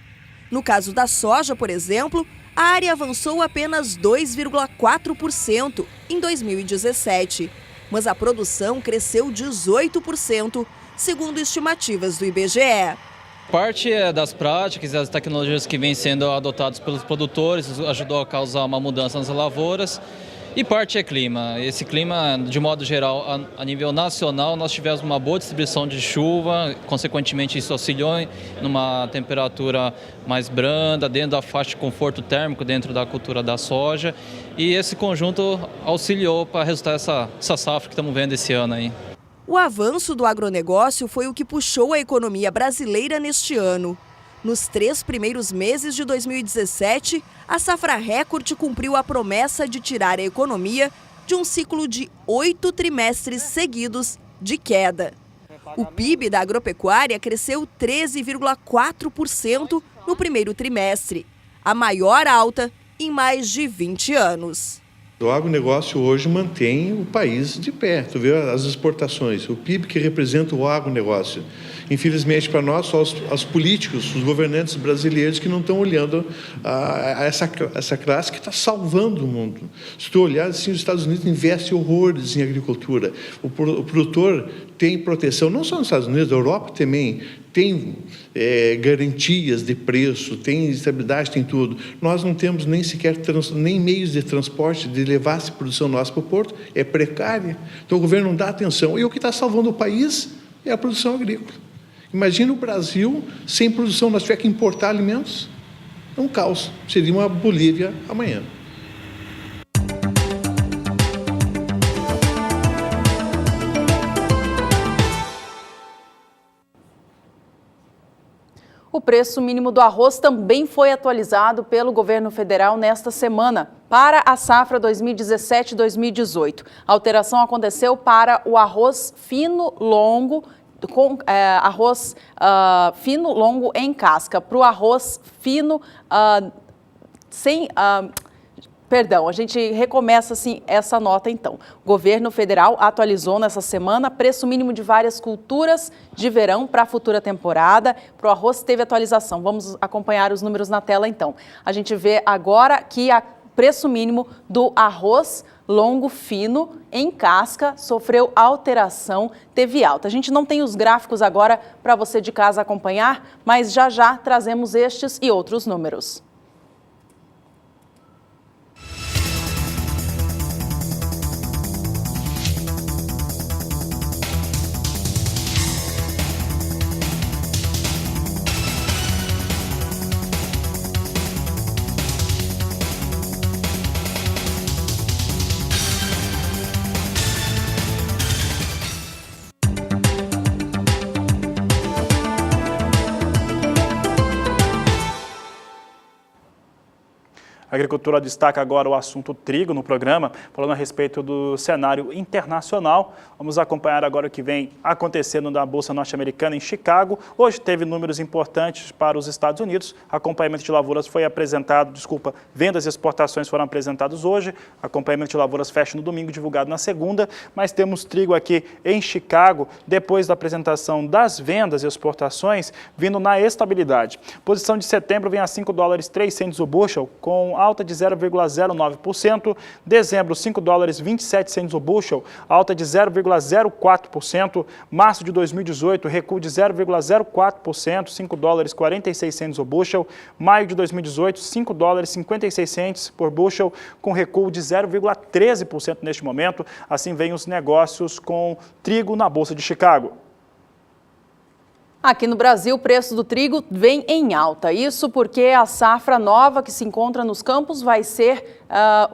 No caso da soja, por exemplo, a área avançou apenas 2,4% em 2017, mas a produção cresceu 18%, segundo estimativas do IBGE. Parte das práticas e das tecnologias que vêm sendo adotadas pelos produtores ajudou a causar uma mudança nas lavouras. E parte é clima. Esse clima, de modo geral, a nível nacional, nós tivemos uma boa distribuição de chuva, consequentemente isso auxiliou numa temperatura mais branda, dentro da faixa de conforto térmico dentro da cultura da soja. E esse conjunto auxiliou para resultar essa safra que estamos vendo esse ano aí. O avanço do agronegócio foi o que puxou a economia brasileira neste ano. Nos 3 primeiros meses de 2017, a safra recorde cumpriu a promessa de tirar a economia de um ciclo de 8 trimestres seguidos de queda. O PIB da agropecuária cresceu 13,4% no primeiro trimestre, a maior alta em mais de 20 anos. O agronegócio hoje mantém o país de pé. Tu vê as exportações, o PIB que representa o agronegócio. Infelizmente para nós, só os políticos, os governantes brasileiros que não estão olhando essa classe que está salvando o mundo. Se tu olhar, assim, os Estados Unidos investem horrores em agricultura. O produtor tem proteção, não só nos Estados Unidos, a Europa também tem garantias de preço, tem estabilidade, tem tudo. Nós não temos nem sequer nem meios de transporte de levar essa produção nossa para o porto, é precária. Então o governo não dá atenção. E o que está salvando o país é a produção agrícola. Imagina o Brasil sem produção, nós tivermos que importar alimentos, é um caos, seria uma Bolívia amanhã. O preço mínimo do arroz também foi atualizado pelo governo federal nesta semana. para a safra 2017-2018. A alteração aconteceu para o arroz fino longo, arroz fino longo em casca. Para o arroz fino a gente recomeça assim essa nota então. O governo federal atualizou nessa semana preço mínimo de várias culturas de verão para a futura temporada. Para o arroz teve atualização. Vamos acompanhar os números na tela então. A gente vê agora que o preço mínimo do arroz longo fino em casca sofreu alteração, teve alta. A gente não tem os gráficos agora para você de casa acompanhar, mas já trazemos estes e outros números. A agricultura destaca agora o assunto trigo no programa, falando a respeito do cenário internacional. Vamos acompanhar agora o que vem acontecendo na Bolsa Norte-Americana em Chicago. Hoje teve números importantes para os Estados Unidos. Acompanhamento de lavouras foi apresentado, vendas e exportações foram apresentados hoje. Acompanhamento de lavouras fecha no domingo, divulgado na segunda. Mas temos trigo aqui em Chicago, depois da apresentação das vendas e exportações, vindo na estabilidade. Posição de setembro vem a $5,03 o bushel, com alta de 0,09%. Dezembro, $5,27 o bushel, alta de 0,04%. Março de 2018, recuo de 0,04%, $5,46 o bushel. Maio de 2018, $5,56 por bushel, com recuo de 0,13% neste momento. Assim vêm os negócios com trigo na Bolsa de Chicago. Aqui no Brasil, o preço do trigo vem em alta. Isso porque a safra nova que se encontra nos campos vai ser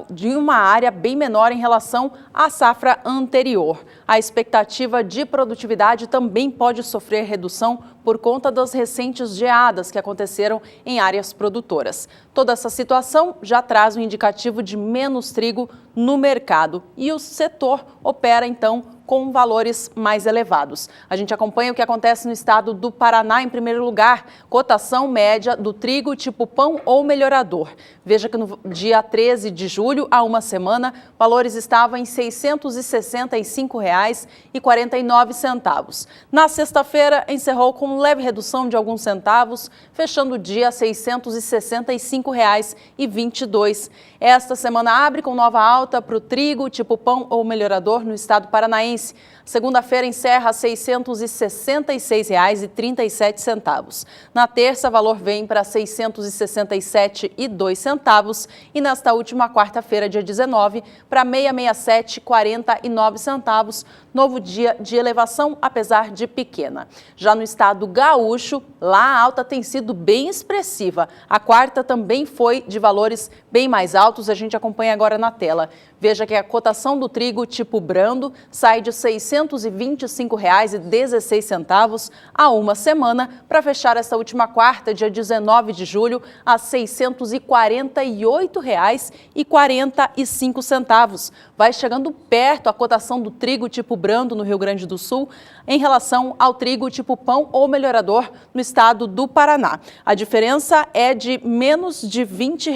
de uma área bem menor em relação à safra anterior. A expectativa de produtividade também pode sofrer redução por conta das recentes geadas que aconteceram em áreas produtoras. Toda essa situação já traz um indicativo de menos trigo no mercado e o setor opera, então, com valores mais elevados. A gente acompanha o que acontece no estado do Paraná em primeiro lugar, cotação média do trigo tipo pão ou melhorador. Veja que no dia 13 de julho, há uma semana, valores estavam em R$ 665,49. Na sexta-feira, encerrou com leve redução de alguns centavos, fechando o dia a R$ 665,22. Esta semana abre com nova alta para o trigo tipo pão ou melhorador no estado paranaense. Segunda-feira encerra a R$ 666,37. Na terça, valor vem para R$ 667,02 e nesta última quarta-feira, dia 19, para R$ 667,49. Novo dia de elevação, apesar de pequena. Já no estado gaúcho, lá a alta tem sido bem expressiva. A quarta também foi de valores bem mais altos, a gente acompanha agora na tela. Veja que a cotação do trigo tipo brando sai de R$ 625,16 há uma semana, para fechar esta última quarta, dia 19 de julho, a R$ 648,45. Vai chegando perto a cotação do trigo tipo brando no Rio Grande do Sul em relação ao trigo tipo pão ou melhorador no estado do Paraná. A diferença é de menos de R$ 20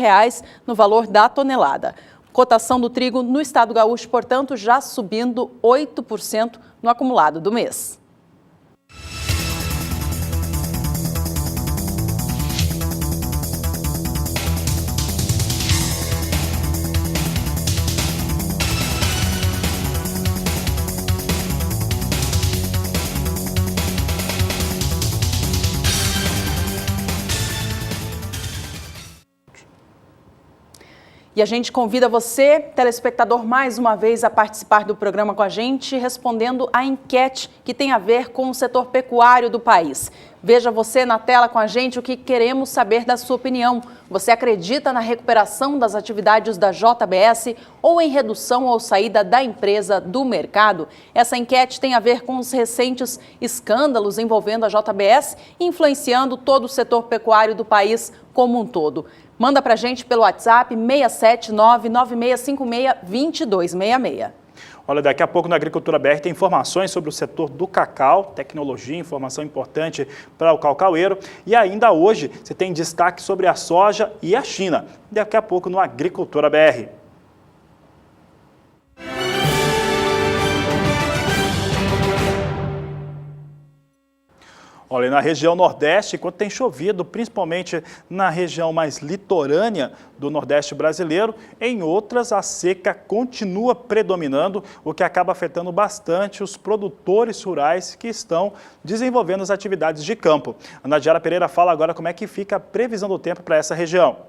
no valor da tonelada. Cotação do trigo no estado gaúcho, portanto, já subindo 8% no acumulado do mês. E a gente convida você, telespectador, mais uma vez a participar do programa com a gente, respondendo a enquete que tem a ver com o setor pecuário do país. Veja você na tela com a gente o que queremos saber da sua opinião. Você acredita na recuperação das atividades da JBS ou em redução ou saída da empresa do mercado? Essa enquete tem a ver com os recentes escândalos envolvendo a JBS, influenciando todo o setor pecuário do país como um todo. Manda pra gente pelo WhatsApp 67996562266. Olha, daqui a pouco na Agricultura BR tem informações sobre o setor do cacau, tecnologia, informação importante para o cacaueiro. E ainda hoje você tem destaque sobre a soja e a China. Daqui a pouco no Agricultura BR. Olha, na região Nordeste, enquanto tem chovido, principalmente na região mais litorânea do Nordeste brasileiro, em outras a seca continua predominando, o que acaba afetando bastante os produtores rurais que estão desenvolvendo as atividades de campo. A Nadiara Pereira fala agora como é que fica a previsão do tempo para essa região.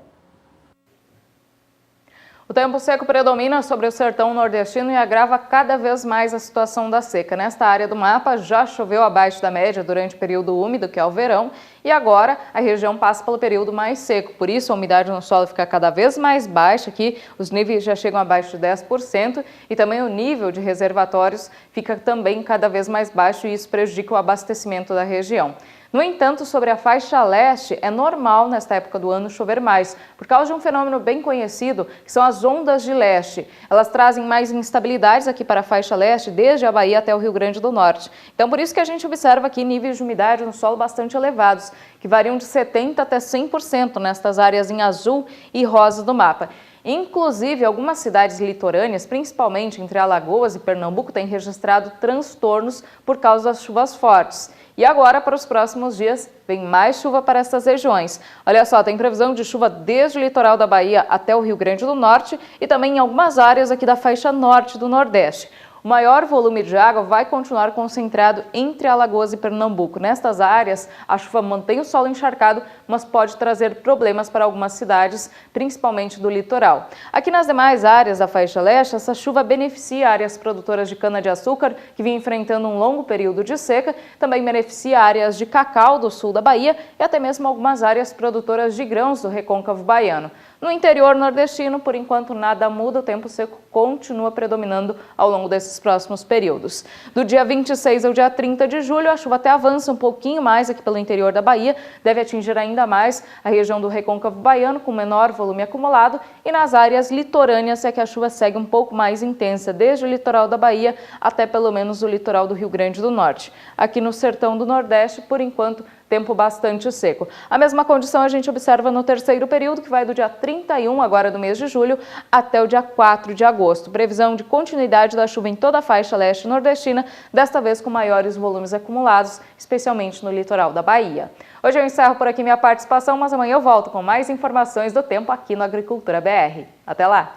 O tempo seco predomina sobre o sertão nordestino e agrava cada vez mais a situação da seca. Nesta área do mapa já choveu abaixo da média durante o período úmido, que é o verão, e agora a região passa pelo período mais seco. Por isso a umidade no solo fica cada vez mais baixa, aqui os níveis já chegam abaixo de 10% e também o nível de reservatórios fica também cada vez mais baixo e isso prejudica o abastecimento da região. No entanto, sobre a faixa leste, é normal nesta época do ano chover mais, por causa de um fenômeno bem conhecido, que são as ondas de leste. Elas trazem mais instabilidades aqui para a faixa leste, desde a Bahia até o Rio Grande do Norte. Então, por isso que a gente observa aqui níveis de umidade no solo bastante elevados, que variam de 70% até 100% nestas áreas em azul e rosa do mapa. Inclusive, algumas cidades litorâneas, principalmente entre Alagoas e Pernambuco, têm registrado transtornos por causa das chuvas fortes. E agora, para os próximos dias, vem mais chuva para essas regiões. Olha só, tem previsão de chuva desde o litoral da Bahia até o Rio Grande do Norte e também em algumas áreas aqui da faixa norte do Nordeste. O maior volume de água vai continuar concentrado entre Alagoas e Pernambuco. Nestas áreas, a chuva mantém o solo encharcado, mas pode trazer problemas para algumas cidades, principalmente do litoral. Aqui nas demais áreas da faixa leste, essa chuva beneficia áreas produtoras de cana-de-açúcar, que vem enfrentando um longo período de seca, também beneficia áreas de cacau do sul da Bahia e até mesmo algumas áreas produtoras de grãos do recôncavo baiano. No interior nordestino, por enquanto nada muda, o tempo seco continua predominando ao longo desses próximos períodos. Do dia 26 ao dia 30 de julho, a chuva até avança um pouquinho mais aqui pelo interior da Bahia, deve atingir ainda mais a região do recôncavo baiano, com menor volume acumulado, e nas áreas litorâneas é que a chuva segue um pouco mais intensa, desde o litoral da Bahia até pelo menos o litoral do Rio Grande do Norte. Aqui no sertão do Nordeste, por enquanto, tempo bastante seco. A mesma condição a gente observa no terceiro período, que vai do dia 31, agora do mês de julho, até o dia 4 de agosto. Previsão de continuidade da chuva em toda a faixa leste nordestina, desta vez com maiores volumes acumulados, especialmente no litoral da Bahia. Hoje eu encerro por aqui minha participação, mas amanhã eu volto com mais informações do tempo aqui no Agricultura BR. Até lá!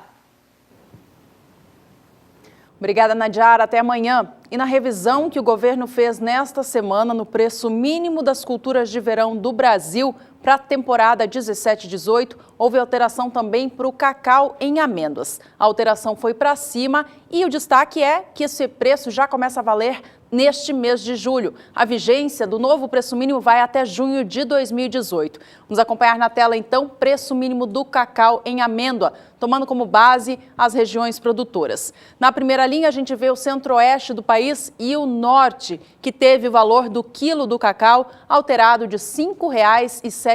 Obrigada, Nadiara. Até amanhã. E na revisão que o governo fez nesta semana no preço mínimo das culturas de verão do Brasil para a temporada 17-18, houve alteração também para o cacau em amêndoas. A alteração foi para cima e o destaque é que esse preço já começa a valer neste mês de julho. A vigência do novo preço mínimo vai até junho de 2018. Vamos acompanhar na tela, então, preço mínimo do cacau em amêndoa, tomando como base as regiões produtoras. Na primeira linha, a gente vê o centro-oeste do país e o norte, que teve o valor do quilo do cacau alterado de R$ 5,07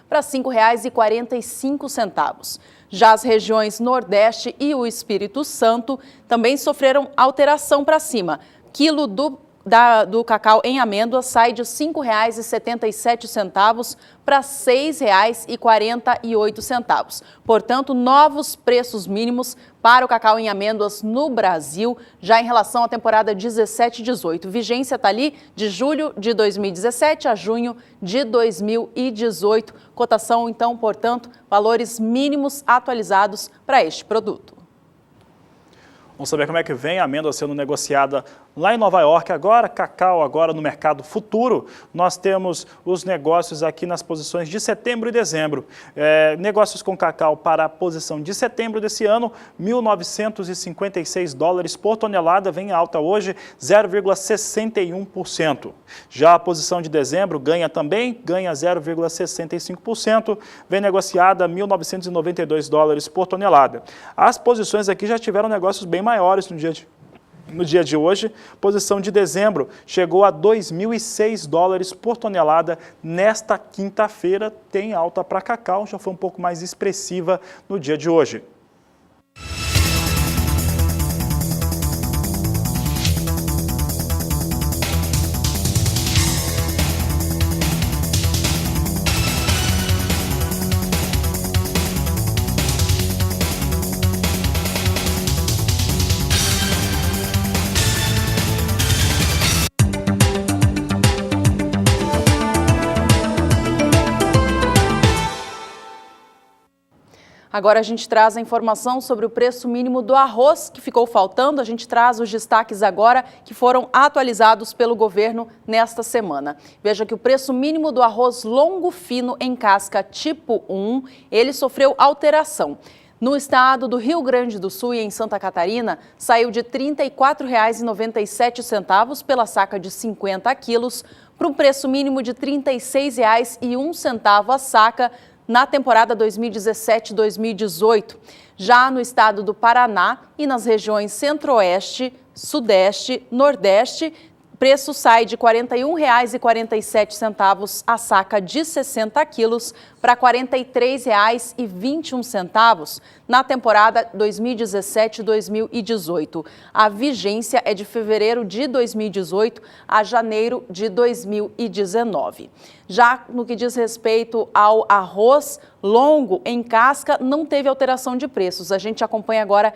para R$ 5,45. Já as regiões Nordeste e o Espírito Santo também sofreram alteração para cima. Quilo do cacau em amêndoa sai de R$ 5,77 para R$ 6,48. Portanto, novos preços mínimos para o cacau em amêndoas no Brasil, já em relação à temporada 17-18. Vigência está ali de julho de 2017 a junho de 2018. Cotação, então, portanto, valores mínimos atualizados para este produto. Vamos saber como é que vem a amêndoa sendo negociada lá em Nova York. Agora, cacau agora no mercado futuro. Nós temos os negócios aqui nas posições de setembro e dezembro. Negócios com cacau para a posição de setembro desse ano, $1.956 por tonelada, vem alta hoje 0,61%. Já a posição de dezembro ganha 0,65%, vem negociada $1.992 por tonelada. As posições aqui já tiveram negócios bem maiores no dia No dia de hoje, posição de dezembro chegou a 2.006 dólares por tonelada. Nesta quinta-feira tem alta para cacau, já foi um pouco mais expressiva no dia de hoje. Agora a gente traz a informação sobre o preço mínimo do arroz que ficou faltando. A gente traz os destaques agora que foram atualizados pelo governo nesta semana. Veja que o preço mínimo do arroz longo fino em casca tipo 1, ele sofreu alteração. No estado do Rio Grande do Sul e em Santa Catarina, saiu de R$ 34,97 pela saca de 50 quilos para um preço mínimo de R$ 36,01 a saca na temporada 2017-2018. Já no estado do Paraná e nas regiões Centro-Oeste, Sudeste, Nordeste, preço sai de R$ 41,47 a saca de 60 quilos para R$ 43,21 na temporada 2017-2018. A vigência é de fevereiro de 2018 a janeiro de 2019. Já no que diz respeito ao arroz longo em casca, não teve alteração de preços. A gente acompanha agora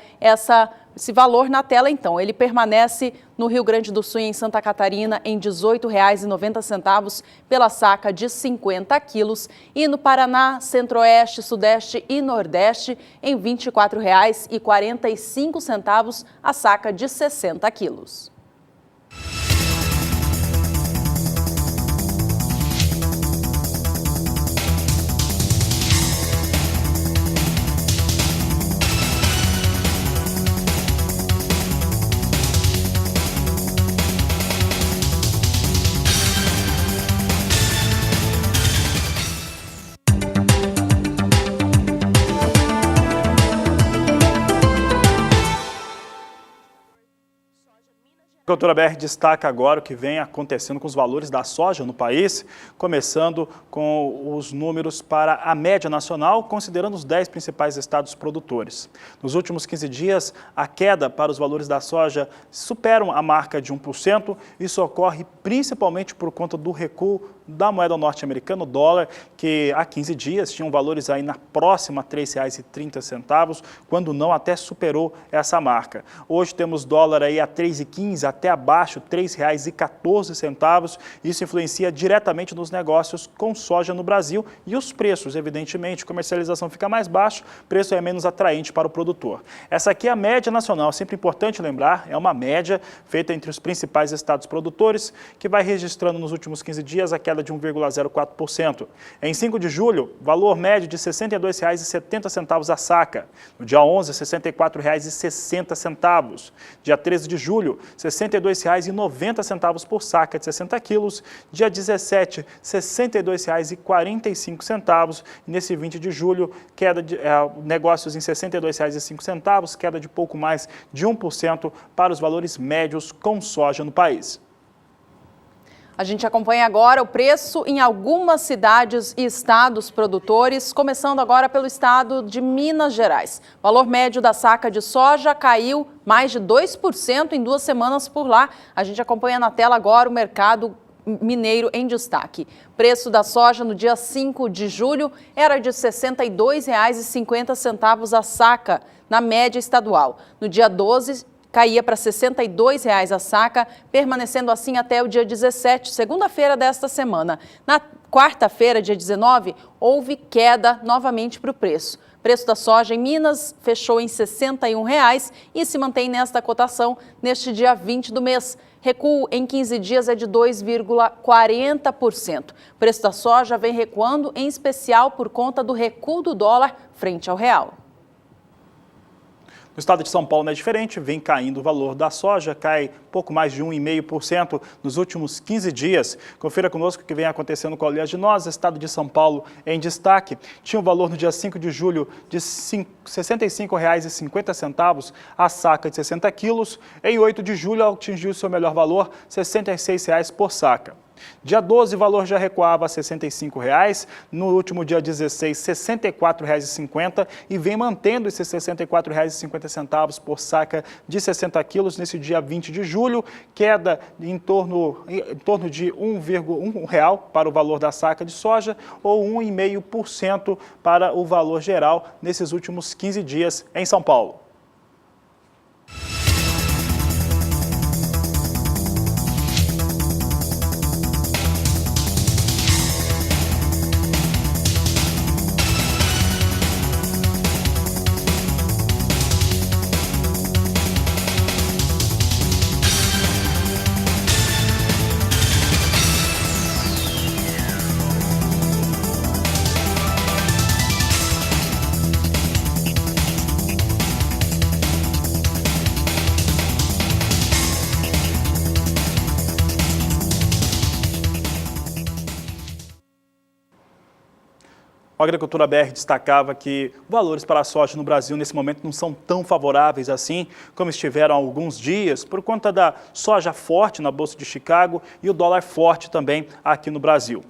esse valor na tela, então. Ele permanece no Rio Grande do Sul e em Santa Catarina em R$ 18,90 pela saca de 50 quilos e no Paraná, Centro-Oeste, Sudeste e Nordeste em R$ 24,45 a saca de 60 quilos. A Agricultura BR destaca agora o que vem acontecendo com os valores da soja no país, começando com os números para a média nacional, considerando os 10 principais estados produtores. Nos últimos 15 dias, a queda para os valores da soja superam a marca de 1%. Isso ocorre principalmente por conta do recuo da moeda norte-americana, o dólar, que há 15 dias tinham valores aí na próxima R$ 3,30, quando não até superou essa marca. Hoje temos dólar aí a R$ 3,15, até abaixo R$ 3,14. Isso influencia diretamente nos negócios com soja no Brasil e os preços, evidentemente, comercialização fica mais baixa, preço é menos atraente para o produtor. Essa aqui é a média nacional, sempre importante lembrar, é uma média feita entre os principais estados produtores, que vai registrando nos últimos 15 dias a queda de 1,04%. Em 5 de julho, valor médio de R$ 62,70 a saca. No dia 11, R$ 64,60. Dia 13 de julho, R$ 62,90 por saca de 60 quilos. Dia 17, R$ 62,45. Nesse 20 de julho, queda de negócios em R$ 62,05, queda de pouco mais de 1% para os valores médios com soja no país. A gente acompanha agora o preço em algumas cidades e estados produtores, começando agora pelo estado de Minas Gerais. O valor médio da saca de soja caiu mais de 2% em 2 semanas por lá. A gente acompanha na tela agora o mercado mineiro em destaque. Preço da soja no dia 5 de julho era de R$ 62,50 a saca, na média estadual. No dia 12, caía para R$ 62,00 a saca, permanecendo assim até o dia 17, segunda-feira desta semana. Na quarta-feira, dia 19, houve queda novamente para o preço. O preço da soja em Minas fechou em R$ 61,00 e se mantém nesta cotação neste dia 20 do mês. Recuo em 15 dias é de 2,40%. O preço da soja vem recuando, em especial por conta do recuo do dólar frente ao real. O estado de São Paulo não é diferente, vem caindo o valor da soja, cai pouco mais de 1,5% nos últimos 15 dias. Confira conosco o que vem acontecendo com a oleaginosa. O estado de São Paulo em destaque. Tinha um valor no dia 5 de julho de R$ 65,50 a saca de 60 quilos. Em 8 de julho atingiu seu melhor valor, R$ 66,00 por saca. Dia 12, o valor já recuava a R$ 65,00, no último dia 16, R$ 64,50 e vem mantendo esses R$ 64,50 por saca de 60 quilos nesse dia 20 de julho, queda em torno de R$ 1,1 para o valor da saca de soja ou 1,5% para o valor geral nesses últimos 15 dias em São Paulo. A Agricultura BR destacava que valores para a soja no Brasil nesse momento não são tão favoráveis assim como estiveram há alguns dias, por conta da soja forte na Bolsa de Chicago e o dólar forte também aqui no Brasil.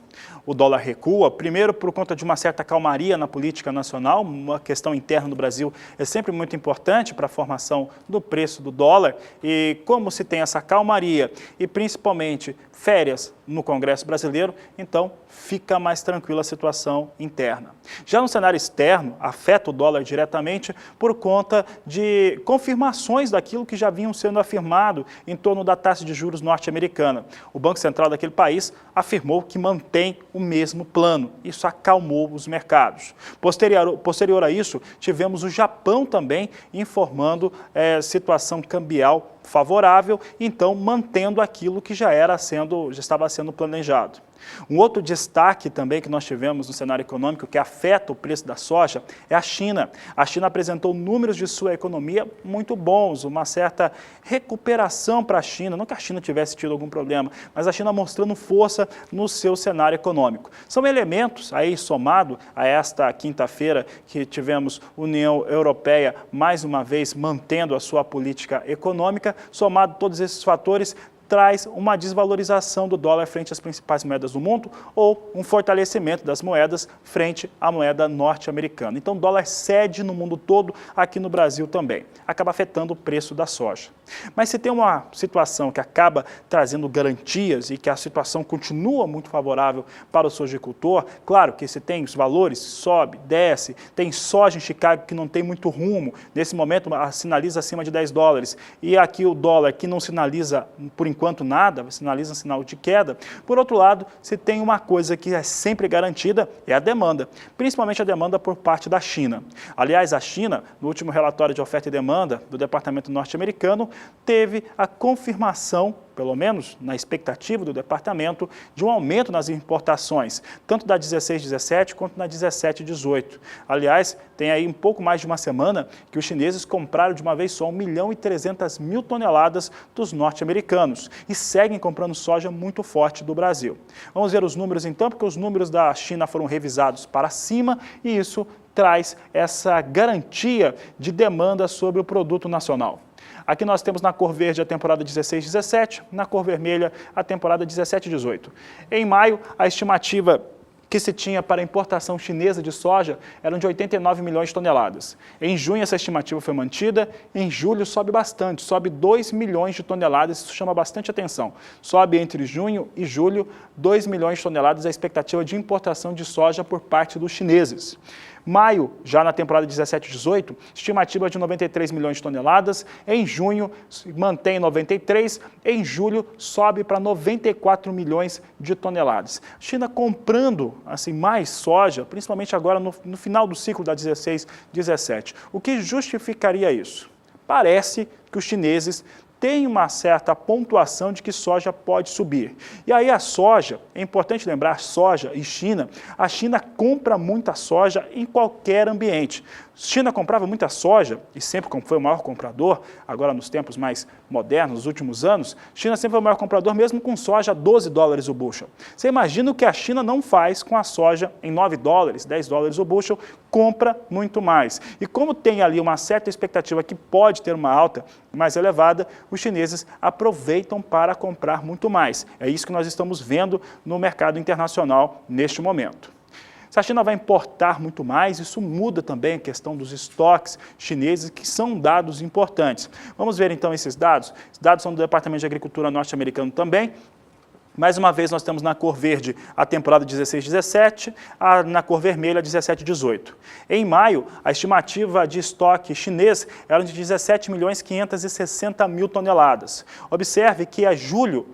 O dólar recua, primeiro por conta de uma certa calmaria na política nacional, uma questão interna do Brasil é sempre muito importante para a formação do preço do dólar, e como se tem essa calmaria e principalmente férias no Congresso brasileiro, então fica mais tranquila a situação interna. Já no cenário externo, afeta o dólar diretamente por conta de confirmações daquilo que já vinham sendo afirmado em torno da taxa de juros norte-americana. O Banco Central daquele país afirmou que mantém o mesmo plano. Isso acalmou os mercados. Posterior a isso, tivemos o Japão também informando situação cambial favorável, então mantendo aquilo que já estava sendo planejado. Um outro destaque também que nós tivemos no cenário econômico que afeta o preço da soja é a China. A China apresentou números de sua economia muito bons, uma certa recuperação para a China, não que a China tivesse tido algum problema, mas a China mostrando força no seu cenário econômico. São elementos aí somado a esta quinta-feira que tivemos União Europeia mais uma vez mantendo a sua política econômica, somado todos esses fatores, traz uma desvalorização do dólar frente às principais moedas do mundo ou um fortalecimento das moedas frente à moeda norte-americana. Então, o dólar cede no mundo todo, aqui no Brasil também. Acaba afetando o preço da soja. Mas se tem uma situação que acaba trazendo garantias e que a situação continua muito favorável para o sojicultor, claro que se tem os valores, sobe, desce, tem soja em Chicago que não tem muito rumo, nesse momento sinaliza acima de $10, e aqui o dólar que não sinaliza por enquanto nada, sinaliza um sinal de queda. Por outro lado, se tem uma coisa que é sempre garantida, é a demanda, principalmente a demanda por parte da China. Aliás, a China, no último relatório de oferta e demanda do Departamento norte-americano, teve a confirmação, pelo menos na expectativa do departamento, de um aumento nas importações, tanto da 16-17 quanto na 17-18. Aliás, tem aí um pouco mais de uma semana que os chineses compraram de uma vez só 1.300.000 toneladas dos norte-americanos e seguem comprando soja muito forte do Brasil. Vamos ver os números então, porque os números da China foram revisados para cima e isso traz essa garantia de demanda sobre o produto nacional. Aqui nós temos na cor verde a temporada 16-17, na cor vermelha a temporada 17-18. Em maio, a estimativa que se tinha para a importação chinesa de soja eram de 89 milhões de toneladas. Em junho essa estimativa foi mantida, em julho sobe bastante, sobe 2 milhões de toneladas, isso chama bastante atenção. Sobe entre junho e julho 2 milhões de toneladas a expectativa de importação de soja por parte dos chineses. Maio, já na temporada 17-18, estimativa de 93 milhões de toneladas. Em junho, mantém 93. Em julho, sobe para 94 milhões de toneladas. China comprando assim, mais soja, principalmente agora no final do ciclo da 16-17. O que justificaria isso? Parece que os chineses tem uma certa pontuação de que soja pode subir. E aí a soja, é importante lembrar, soja e China, a China compra muita soja em qualquer ambiente. China comprava muita soja, e sempre foi o maior comprador, agora nos tempos mais modernos, nos últimos anos, China sempre foi o maior comprador, mesmo com soja a 12 dólares o bushel. Você imagina o que a China não faz com a soja em 9 dólares, 10 dólares o bushel, compra muito mais. E como tem ali uma certa expectativa que pode ter uma alta mais elevada, os chineses aproveitam para comprar muito mais. É isso que nós estamos vendo no mercado internacional neste momento. Se a China vai importar muito mais, isso muda também a questão dos estoques chineses, que são dados importantes. Vamos ver então esses dados. Os dados são do Departamento de Agricultura norte-americano também. Mais uma vez, nós temos na cor verde a temporada 16-17, na cor vermelha 17-18. Em maio, a estimativa de estoque chinês era de 17.560.000 toneladas. Observe que a junho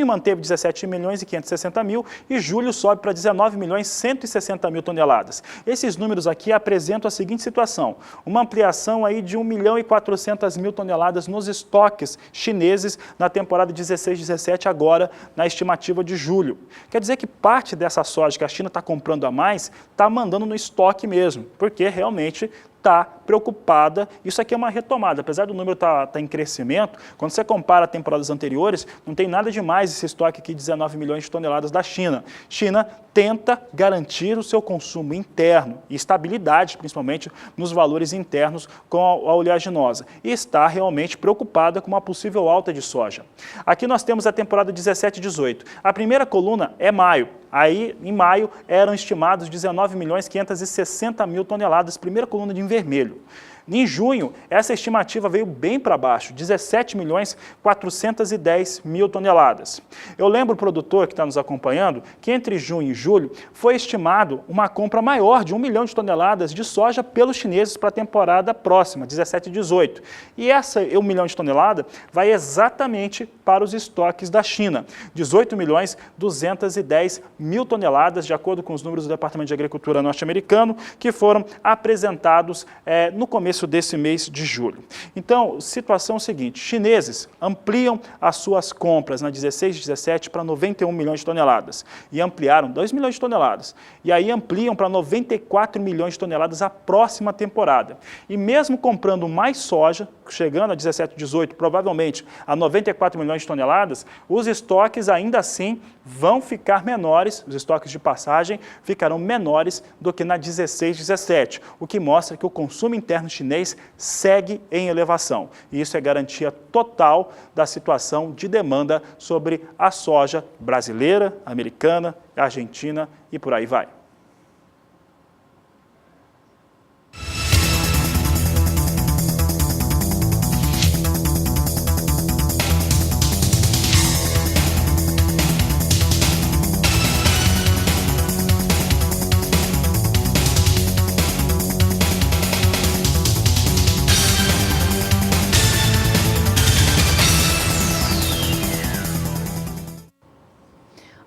manteve 17.560.000 e julho sobe para 19.160.000 toneladas. Esses números aqui apresentam a seguinte situação: uma ampliação aí de 1.400.000 toneladas nos estoques chineses na temporada 16-17, agora na estimativa de julho. Quer dizer que parte dessa soja que a China está comprando a mais está mandando no estoque mesmo, porque realmente está preocupada. Isso aqui é uma retomada, apesar do número estar em crescimento, quando você compara temporadas anteriores, não tem nada demais esse estoque aqui de 19 milhões de toneladas da China. China tenta garantir o seu consumo interno e estabilidade, principalmente nos valores internos com a oleaginosa, e está realmente preocupada com uma possível alta de soja. Aqui nós temos a temporada 17-18. A primeira coluna é maio. Aí, em maio, eram estimados 19.560.000 toneladas, primeira coluna de vermelho. Em junho, essa estimativa veio bem para baixo, 17.410.000 toneladas. Eu lembro o produtor que está nos acompanhando que entre junho e julho foi estimado uma compra maior de 1 milhão de toneladas de soja pelos chineses para a temporada próxima, 17-18. E essa 1 milhão de toneladas vai exatamente para os estoques da China, 18.210.000 toneladas, de acordo com os números do Departamento de Agricultura norte-americano, que foram apresentados no começo desse mês de julho. Então, situação é a seguinte: chineses ampliam as suas compras na 16-17 para 91 milhões de toneladas e ampliaram 2 milhões de toneladas. E aí ampliam para 94 milhões de toneladas a próxima temporada. E mesmo comprando mais soja, chegando a 17-18, provavelmente a 94 milhões de toneladas, os estoques ainda assim vão ficar menores, os estoques de passagem ficarão menores do que na 16-17, o que mostra que o consumo interno chinês segue em elevação. E isso é garantia total da situação de demanda sobre a soja brasileira, americana, argentina e por aí vai.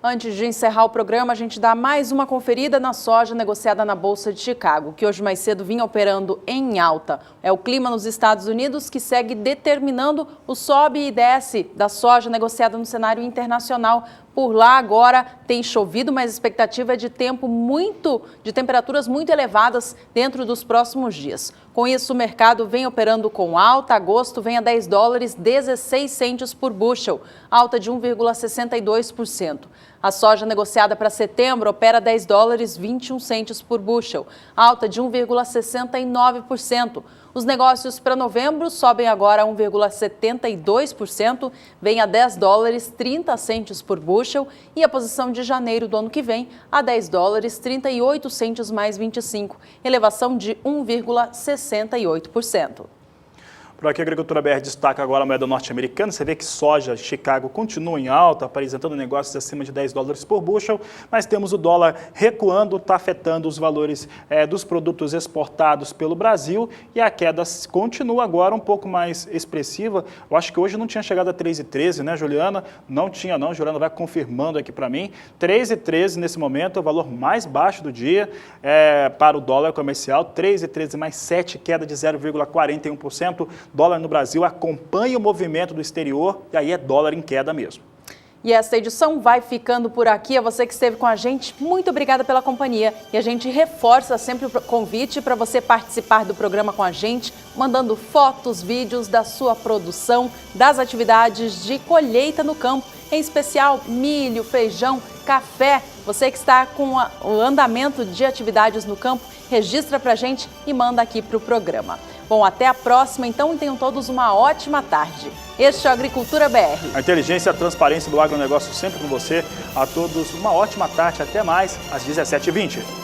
Antes de encerrar o programa, a gente dá mais uma conferida na soja negociada na Bolsa de Chicago, que hoje mais cedo vinha operando em alta. É o clima nos Estados Unidos que segue determinando o sobe e desce da soja negociada no cenário internacional. Por lá agora tem chovido, mas a expectativa é de temperaturas muito elevadas dentro dos próximos dias. Com isso, o mercado vem operando com alta. Agosto vem a 10 dólares 16 centes por bushel, alta de 1,62%. A soja negociada para setembro opera 10 dólares 21 centes por bushel, alta de 1,69%. Os negócios para novembro sobem agora a 1,72%, vem a 10 dólares 30 centes por bushel, e a posição de janeiro do ano que vem a 10 dólares 38 centes mais 25, elevação de 1,68%. Por aqui, a Agricultura BR destaca agora a moeda norte-americana. Você vê que soja Chicago continua em alta, apresentando negócios acima de 10 dólares por bushel, mas temos o dólar recuando, está afetando os valores dos produtos exportados pelo Brasil, e a queda continua agora um pouco mais expressiva. Eu acho que hoje não tinha chegado a 3,13, né, Juliana? Não tinha não, Juliana vai confirmando aqui para mim. 3,13 nesse momento é o valor mais baixo do dia para o dólar comercial, 3,13 mais 7, queda de 0,41%. dólar no Brasil acompanha o movimento do exterior e aí é dólar em queda mesmo. E esta edição vai ficando por aqui. A você que esteve com a gente, muito obrigada pela companhia. E a gente reforça sempre o convite para você participar do programa com a gente, mandando fotos, vídeos da sua produção, das atividades de colheita no campo, em especial milho, feijão, café. Você que está com o andamento de atividades no campo, registra para a gente e manda aqui para o programa. Bom, até a próxima, então, e tenham todos uma ótima tarde. Este é o Agricultura BR. A inteligência e a transparência do agronegócio sempre com você. A todos uma ótima tarde, até mais, às 17h20.